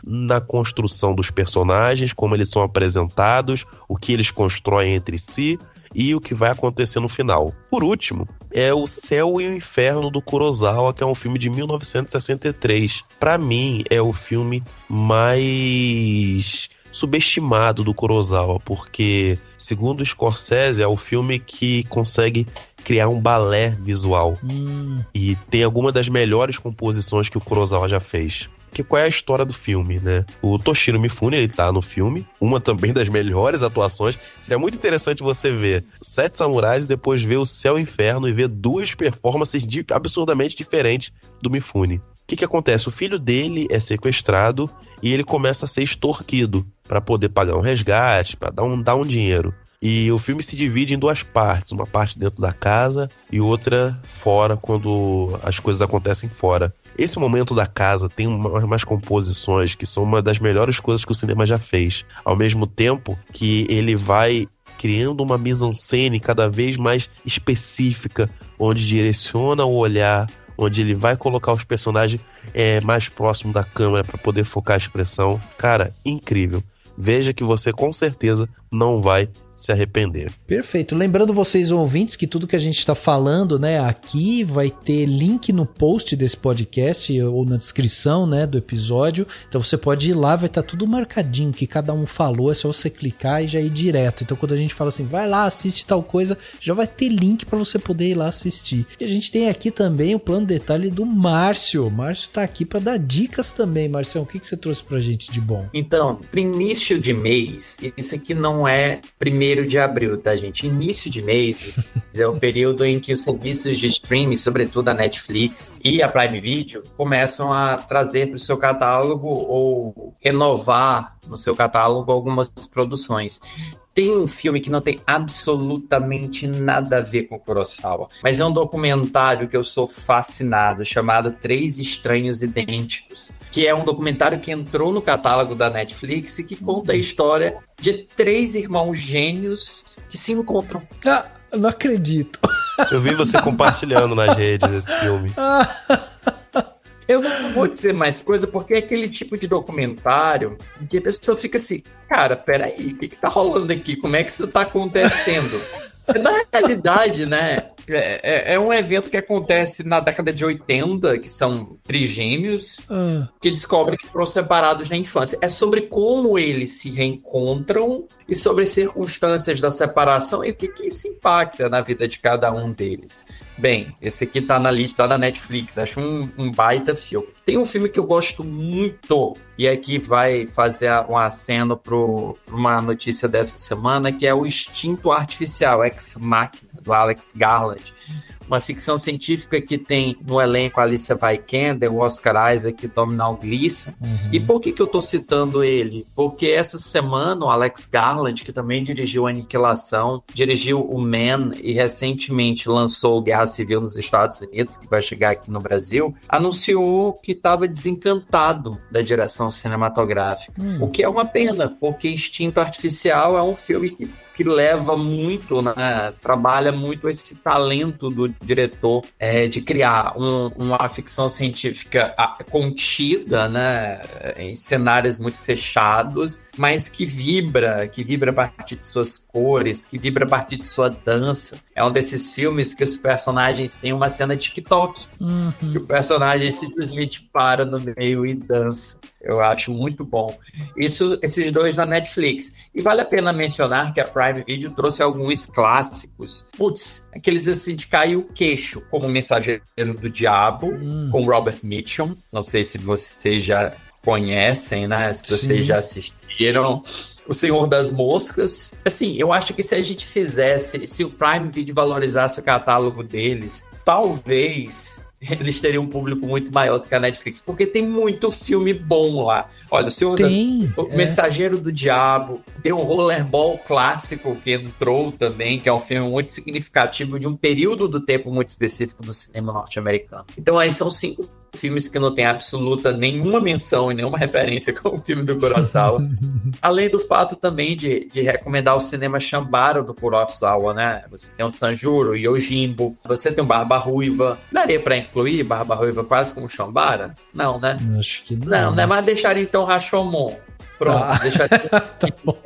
na construção dos personagens, como eles são apresentados, o que eles constroem entre si e o que vai acontecer no final. Por último, é O Céu e o Inferno do Kurosawa, que é um filme de 1963. Pra mim, é o filme mais subestimado do Kurosawa, porque, segundo o Scorsese, é o filme que consegue criar um balé visual. E tem alguma das melhores composições que o Kurosawa já fez. Que qual é a história do filme, né? O Toshiro Mifune, ele tá no filme, uma também das melhores atuações. Seria muito interessante você ver 7 Samurais e depois ver O Céu e o Inferno e ver duas performances absurdamente diferentes do Mifune. O que acontece? O filho dele é sequestrado e ele começa a ser extorquido para poder pagar um resgate, para dar um dinheiro. E o filme se divide em duas partes, uma parte dentro da casa e outra fora, quando as coisas acontecem fora. Esse momento da casa tem umas composições que são uma das melhores coisas que o cinema já fez. Ao mesmo tempo que ele vai criando uma mise-en-scène cada vez mais específica, onde direciona o olhar, onde ele vai colocar os personagens mais próximo da câmera para poder focar a expressão. Cara, incrível. Veja que você com certeza não vai se arrepender. Perfeito. Lembrando vocês, ouvintes, que tudo que a gente está falando, né, aqui vai ter link no post desse podcast ou na descrição, né, do episódio. Então você pode ir lá, vai estar tudo marcadinho que cada um falou, é só você clicar e já ir direto. Então quando a gente fala assim, vai lá, assiste tal coisa, já vai ter link para você poder ir lá assistir. E a gente tem aqui também o plano de detalhe do Márcio. O Márcio está aqui para dar dicas também. Marcião, o que você trouxe pra gente de bom? Então, para início de mês, isso aqui não é 1º de abril, tá, gente? Início de mês é o período em que os serviços de streaming, sobretudo a Netflix e a Prime Video, começam a trazer para o seu catálogo ou renovar no seu catálogo algumas produções. Tem um filme que não tem absolutamente nada a ver com o Kurosawa, mas é um documentário que eu sou fascinado, chamado 3 Estranhos Idênticos, que é um documentário que entrou no catálogo da Netflix e que conta a história de 3 irmãos gênios que se encontram. Ah, não acredito. Eu vi você compartilhando nas redes esse filme. Eu não vou dizer mais coisa, porque é aquele tipo de documentário que a pessoa fica assim, cara, peraí, o que tá rolando aqui? Como é que isso tá acontecendo? Na realidade, né, é um evento que acontece na década de 80, que são trigêmeos, que descobrem que foram separados na infância. É sobre como eles se reencontram e sobre as circunstâncias da separação e o que isso impacta na vida de cada um deles. Bem, esse aqui tá na lista, tá na Netflix, acho um baita filme. Tem um filme que eu gosto muito, e aqui vai fazer um aceno para uma notícia dessa semana, que é o Instinto Artificial, Ex Machina, do Alex Garland. Uma ficção científica que tem no elenco a Alicia Vikander, o Oscar Isaac e o Domhnall Gleeson. E por que eu tô citando ele? Porque essa semana o Alex Garland, que também dirigiu Aniquilação, dirigiu o Man e recentemente lançou Guerra Civil nos Estados Unidos, que vai chegar aqui no Brasil, anunciou que estava desencantado da direção cinematográfica. O que é uma pena, porque Instinto Artificial é um filme que leva muito, né, trabalha muito esse talento do diretor de criar uma ficção científica contida, né, em cenários muito fechados, mas que vibra a partir de suas cores, que vibra a partir de sua dança. É um desses filmes que os personagens têm uma cena de TikTok, que o personagem simplesmente para no meio e dança. Eu acho muito bom. Esses dois na Netflix. E vale a pena mencionar que a Prime Video trouxe alguns clássicos. Putz, aqueles assim de cair o queixo, como Mensageiro do Diabo, com Robert Mitchum. Não sei se vocês já conhecem, né? Se vocês já assistiram. O Senhor das Moscas. Assim, eu acho que se a gente fizesse, se o Prime Video valorizasse o catálogo deles talvez eles teriam um público muito maior do que a Netflix, porque tem muito filme bom lá. Olha, o Mensageiro do Diabo, tem o Rollerball clássico, que entrou também, que é um filme muito significativo de um período do tempo muito específico do cinema norte-americano. Então aí são 5 filmes que não tem absoluta nenhuma menção e nenhuma referência com o filme do Kurosawa. Além do fato também de recomendar o cinema Shambara do Kurosawa, né? Você tem o Sanjuro, o Yojimbo, você tem o Barba Ruiva. Daria pra incluir Barba Ruiva quase como Shambara? Não, né? Acho que não. Não, né? Mas deixaria então Rashomon. Pronto, deixaria. Tá bom.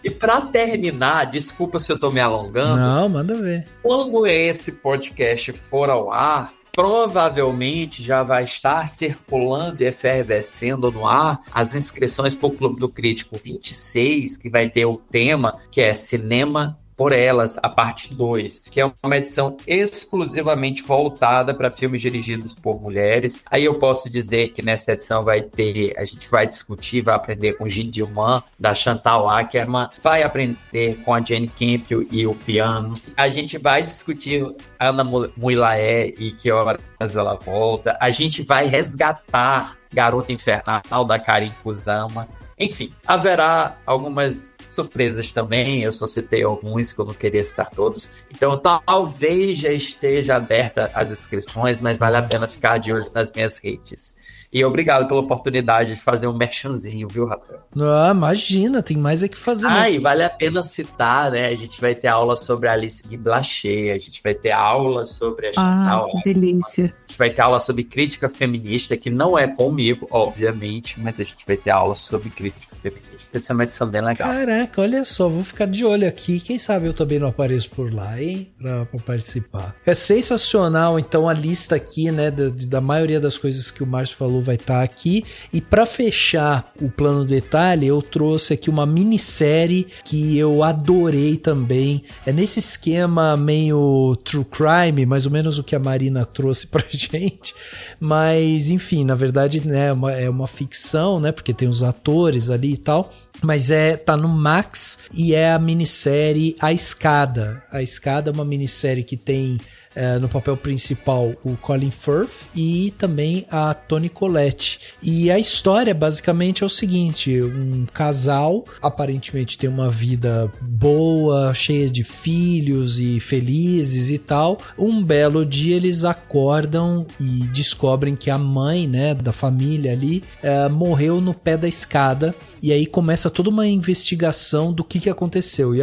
E pra terminar, desculpa se eu tô me alongando. Não, manda ver. Quando esse podcast for ao ar, provavelmente já vai estar circulando e efervescendo no ar as inscrições para o Clube do Crítico 26, que vai ter o tema que é Cinema por Elas, a parte 2, que é uma edição exclusivamente voltada para filmes dirigidos por mulheres. Aí eu posso dizer que nessa edição a gente vai discutir, vai aprender com Jean Dillman, da Chantal Akerman, vai aprender com a Jane Campion e o piano. A gente vai discutir Ana Muilaé e que horas ela volta. A gente vai resgatar Garota Infernal, da Karin Kusama. Enfim, haverá algumas surpresas também, eu só citei alguns que eu não queria citar todos. Então talvez já esteja aberta as inscrições, mas vale a pena ficar de olho nas minhas redes. E obrigado pela oportunidade de fazer um merchanzinho, viu, Rafael? Ah, imagina, tem mais é que fazer. E vale a pena citar, né? A gente vai ter aula sobre a Alice Guy Blaché, a gente vai ter aula sobre a Chantal. Que delícia. A gente vai ter aula sobre crítica feminista, que não é comigo, obviamente, mas a gente vai ter aula sobre crítica feminista. Essa é uma edição bem legal. Caraca, olha só, vou ficar de olho aqui. Quem sabe eu também não apareço por lá, hein? Pra participar. É sensacional, então, a lista aqui, né? Da maioria das coisas que o Márcio falou vai estar aqui. E para fechar o plano detalhe, eu trouxe aqui uma minissérie que eu adorei também. É nesse esquema meio true crime, mais ou menos o que a Marina trouxe pra gente. Mas, enfim, na verdade, né, é uma ficção, né? Porque tem os atores ali e tal. Mas tá no Max e é a minissérie A Escada. A Escada é uma minissérie que tem no papel principal o Colin Firth e também a Toni Collette. E a história basicamente é o seguinte: um casal aparentemente tem uma vida boa, cheia de filhos e felizes e tal. Um belo dia eles acordam e descobrem que a mãe, né, da família ali morreu no pé da escada. E aí começa toda uma investigação do que aconteceu. E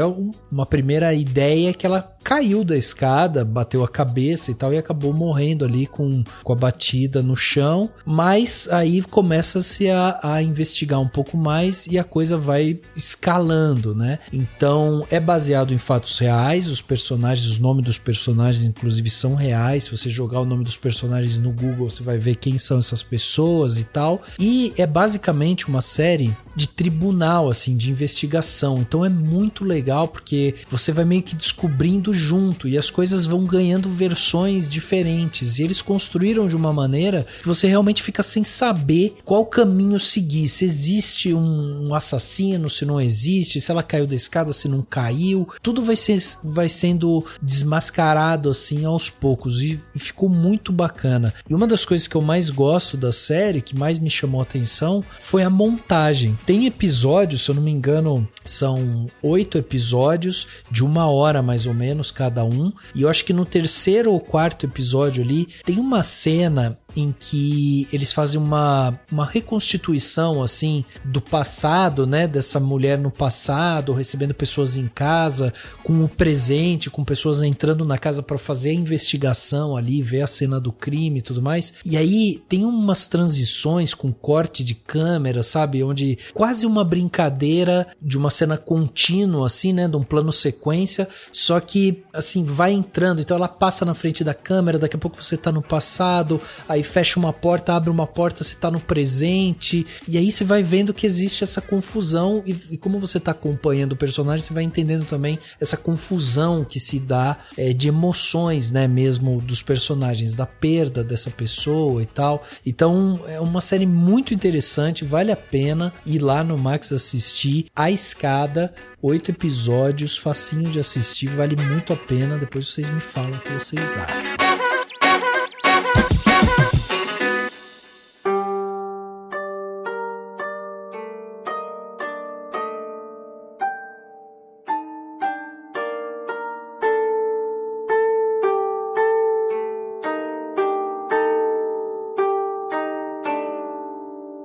uma primeira ideia é que ela caiu da escada, bateu a cabeça e tal, e acabou morrendo ali com a batida no chão. Mas aí começa-se a investigar um pouco mais e a coisa vai escalando, né? Então é baseado em fatos reais, os personagens, os nomes dos personagens inclusive são reais. Se você jogar o nome dos personagens no Google, você vai ver quem são essas pessoas e tal. E é basicamente uma série de tribunal, assim, de investigação. Então é muito legal porque você vai meio que descobrindo junto e as coisas vão ganhando versões diferentes, e eles construíram de uma maneira que você realmente fica sem saber qual caminho seguir, se existe um assassino, se não existe, se ela caiu da escada, se não caiu, tudo vai sendo desmascarado assim aos poucos, e ficou muito bacana. E uma das coisas que eu mais gosto da série, que mais me chamou a atenção, foi a montagem. Tem episódios, se eu não me engano, são 8 episódios de 1 hora mais ou menos cada um, e eu acho que no terceiro ou quarto episódio ali tem uma cena em que eles fazem uma reconstituição assim do passado, né, dessa mulher no passado, recebendo pessoas em casa, com o presente, com pessoas entrando na casa para fazer a investigação ali, ver a cena do crime e tudo mais. E aí tem umas transições com corte de câmera, sabe, onde quase uma brincadeira de uma cena contínua assim, né, de um plano sequência, só que assim vai entrando, então ela passa na frente da câmera, daqui a pouco você tá no passado, aí fecha uma porta, abre uma porta, você tá no presente, e aí você vai vendo que existe essa confusão, e como você tá acompanhando o personagem, você vai entendendo também essa confusão que se dá de emoções, né, mesmo dos personagens, da perda dessa pessoa e tal. Então é uma série muito interessante, vale a pena ir lá no Max assistir. A Escada, 8 episódios, facinho de assistir, vale muito a pena. Depois vocês me falam o que vocês acham.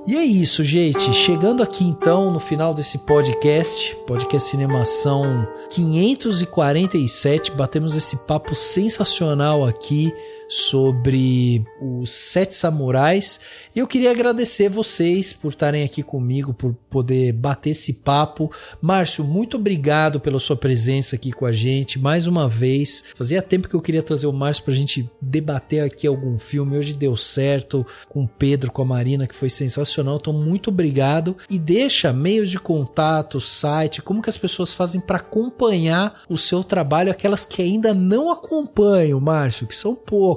E é isso, gente. Chegando aqui então no final desse podcast Cinemação 547, batemos esse papo sensacional aqui sobre os 7 Samurais. Eu queria agradecer vocês por estarem aqui comigo, por poder bater esse papo. Márcio, muito obrigado pela sua presença aqui com a gente, mais uma vez. Fazia tempo que eu queria trazer o Márcio pra gente debater aqui algum filme, hoje deu certo, com o Pedro, com a Marina, que foi sensacional, então muito obrigado. E deixa meios de contato, site, como que as pessoas fazem para acompanhar o seu trabalho, aquelas que ainda não acompanham, Márcio, que são poucas.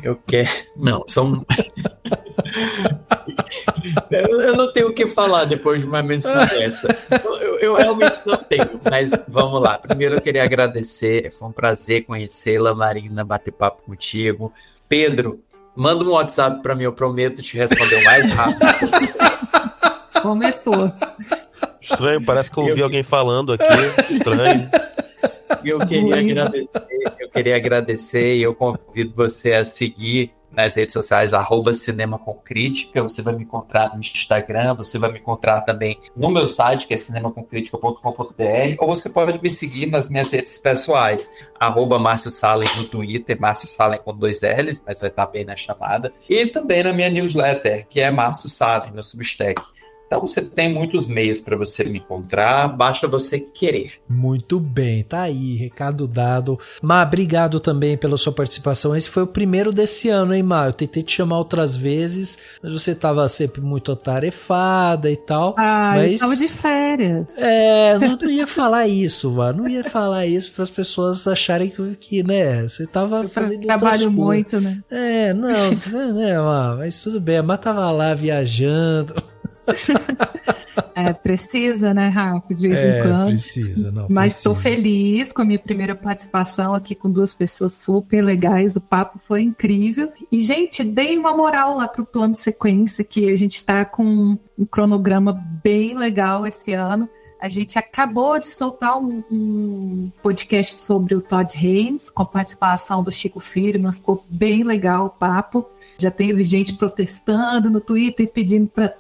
Eu quero. Não, são. Eu não tenho o que falar depois de uma mensagem dessa. Eu realmente não tenho, mas vamos lá. Primeiro eu queria agradecer, foi um prazer conhecê-la, Marina, bater papo contigo. Pedro, manda um WhatsApp para mim, eu prometo te responder o mais rápido. Começou. Estranho, parece que eu ouvi alguém falando aqui. Estranho. Eu queria agradecer e eu convido você a seguir nas redes sociais @Cinema com Crítica. Você vai me encontrar no Instagram, você vai me encontrar também no meu site, que é cinemacomcritica.com.br, ou você pode me seguir nas minhas redes pessoais, @Márcio Salem no Twitter, Márcio Salem com 2 L's, mas vai estar bem na chamada, e também na minha newsletter, que é Márcio Salem, no Substack. Então você tem muitos meios para você me encontrar, basta você querer. Muito bem, tá aí, recado dado. Má, obrigado também pela sua participação. Esse foi o primeiro desse ano, hein, Má? Eu tentei te chamar outras vezes, mas você tava sempre muito atarefada e tal. Eu tava de férias. Não ia falar isso, Má. Não ia falar isso para as pessoas acharem que, né, você tava fazendo trabalho muito, né? Não, você, né, Má, mas tudo bem. A Má tava lá viajando. Precisa, né, Rafa, de vez em quando. Precisa, não. Mas estou feliz com a minha primeira participação aqui com 2 pessoas super legais. O papo foi incrível. E, gente, deem uma moral lá pro Plano Sequência, que a gente tá com um cronograma bem legal esse ano. A gente acabou de soltar um podcast sobre o Todd Haynes, com a participação do Chico Firman. Ficou bem legal o papo. Já teve gente protestando no Twitter pedindo para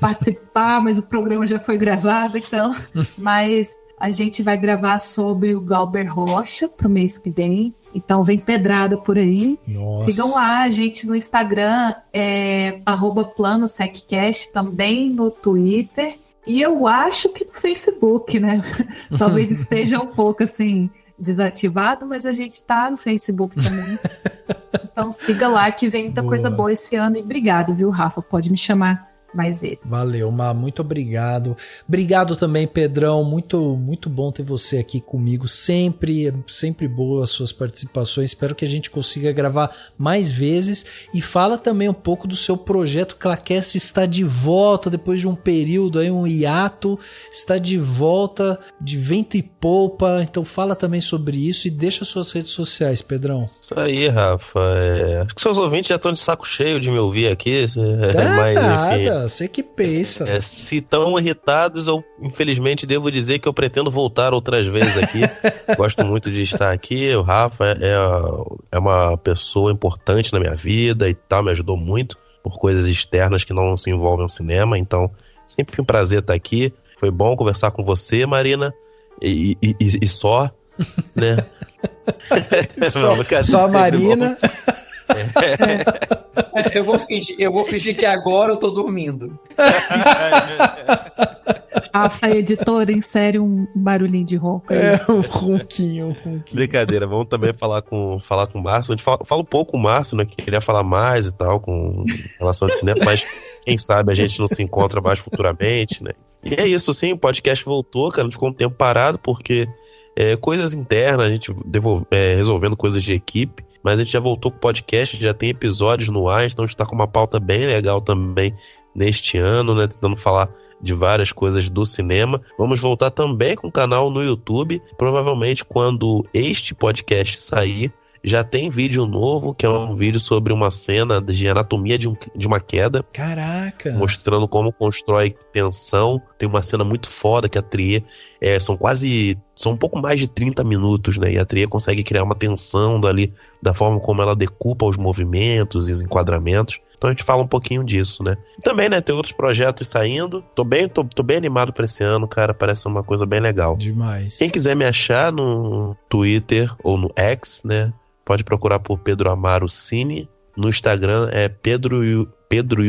participar, mas o programa já foi gravado, então. Mas a gente vai gravar sobre o Galber Rocha pro mês que vem. Então vem pedrada por aí. Nossa. Sigam lá a gente no Instagram, @PlanoSecCast, também no Twitter. E eu acho que no Facebook, né? Talvez esteja um pouco assim desativado, mas a gente tá no Facebook também. Então siga lá que vem muita coisa boa esse ano. E obrigado, viu, Rafa? Pode me chamar mais vezes. Valeu, Má, muito obrigado. Obrigado também, Pedrão. Muito, muito bom ter você aqui comigo. Sempre boas as suas participações. Espero que a gente consiga gravar mais vezes. E fala também um pouco do seu projeto. Claquest está de volta depois de um período aí, um hiato. Está de volta de vento e polpa. Então fala também sobre isso e deixa suas redes sociais, Pedrão. Isso aí, Rafa. Acho que seus ouvintes já estão de saco cheio de me ouvir aqui. Mas, enfim, você que pensa. Se estão irritados, eu infelizmente devo dizer que eu pretendo voltar outras vezes aqui. Gosto muito de estar aqui. O Rafa é uma pessoa importante na minha vida e tal, me ajudou muito por coisas externas que não se envolvem no cinema. Então, sempre um prazer estar aqui. Foi bom conversar com você, Marina. E só, né? só a Marina. Eu vou fingir que agora eu tô dormindo. A editora insere um barulhinho de ronco aí. Um ronquinho. Brincadeira, vamos também falar com o Márcio. A gente fala um pouco com o Márcio, né? Que queria falar mais e tal com relação ao cinema, mas quem sabe a gente não se encontra mais futuramente, né? E é isso, sim, o podcast voltou, cara. A gente ficou um tempo parado porque coisas internas, a gente resolvendo coisas de equipe. Mas a gente já voltou com o podcast, já tem episódios no ar, então a gente está com uma pauta bem legal também neste ano, né? Tentando falar de várias coisas do cinema. Vamos voltar também com o canal no YouTube. Provavelmente quando este podcast sair, já tem vídeo novo, que é um vídeo sobre uma cena de anatomia de uma queda. Caraca! Mostrando como constrói tensão. Tem uma cena muito foda que a Trier... São um pouco mais de 30 minutos, né? E a Trier consegue criar uma tensão dali, da forma como ela decupa os movimentos e os enquadramentos. Então a gente fala um pouquinho disso, né? E também, né, tem outros projetos saindo. Tô bem animado pra esse ano, cara. Parece uma coisa bem legal. Demais. Quem quiser me achar no Twitter ou no X, né, pode procurar por Pedro Amaro Cine. No Instagram é Pedro e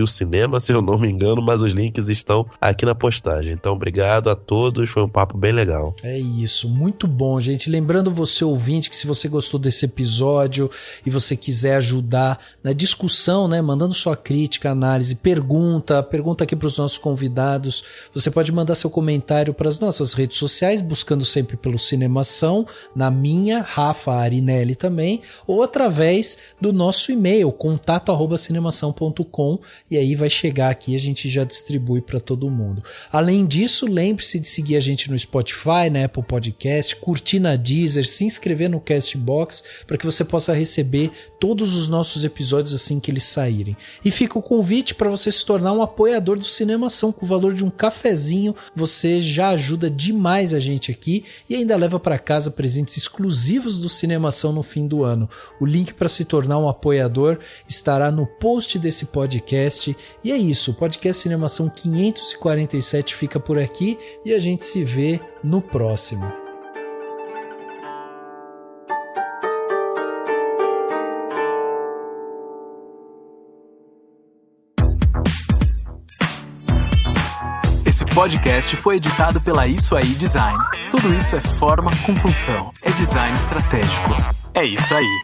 o Cinema, se eu não me engano, mas os links estão aqui na postagem. Então, obrigado a todos, foi um papo bem legal. É isso, muito bom, gente. Lembrando você, ouvinte, que se você gostou desse episódio e você quiser ajudar na discussão, né, mandando sua crítica, análise, pergunta aqui para os nossos convidados, você pode mandar seu comentário para as nossas redes sociais, buscando sempre pelo Cinemação, na minha, Rafa Arinelli também, ou através do nosso e-mail, contato@cinemação.com. E aí vai chegar aqui, a gente já distribui para todo mundo. Além disso, lembre-se de seguir a gente no Spotify, na Apple Podcast, curtir na Deezer, se inscrever no Castbox para que você possa receber todos os nossos episódios assim que eles saírem. E fica o convite para você se tornar um apoiador do Cinemação. Com o valor de um cafezinho, você já ajuda demais a gente aqui e ainda leva para casa presentes exclusivos do Cinemação no fim do ano. O link para se tornar um apoiador estará no post desse podcast. E é isso, o podcast Cinemação 547 fica por aqui e a gente se vê no próximo. Esse podcast foi editado pela Isso Aí Design. Tudo isso é forma com função. É design estratégico. É isso aí.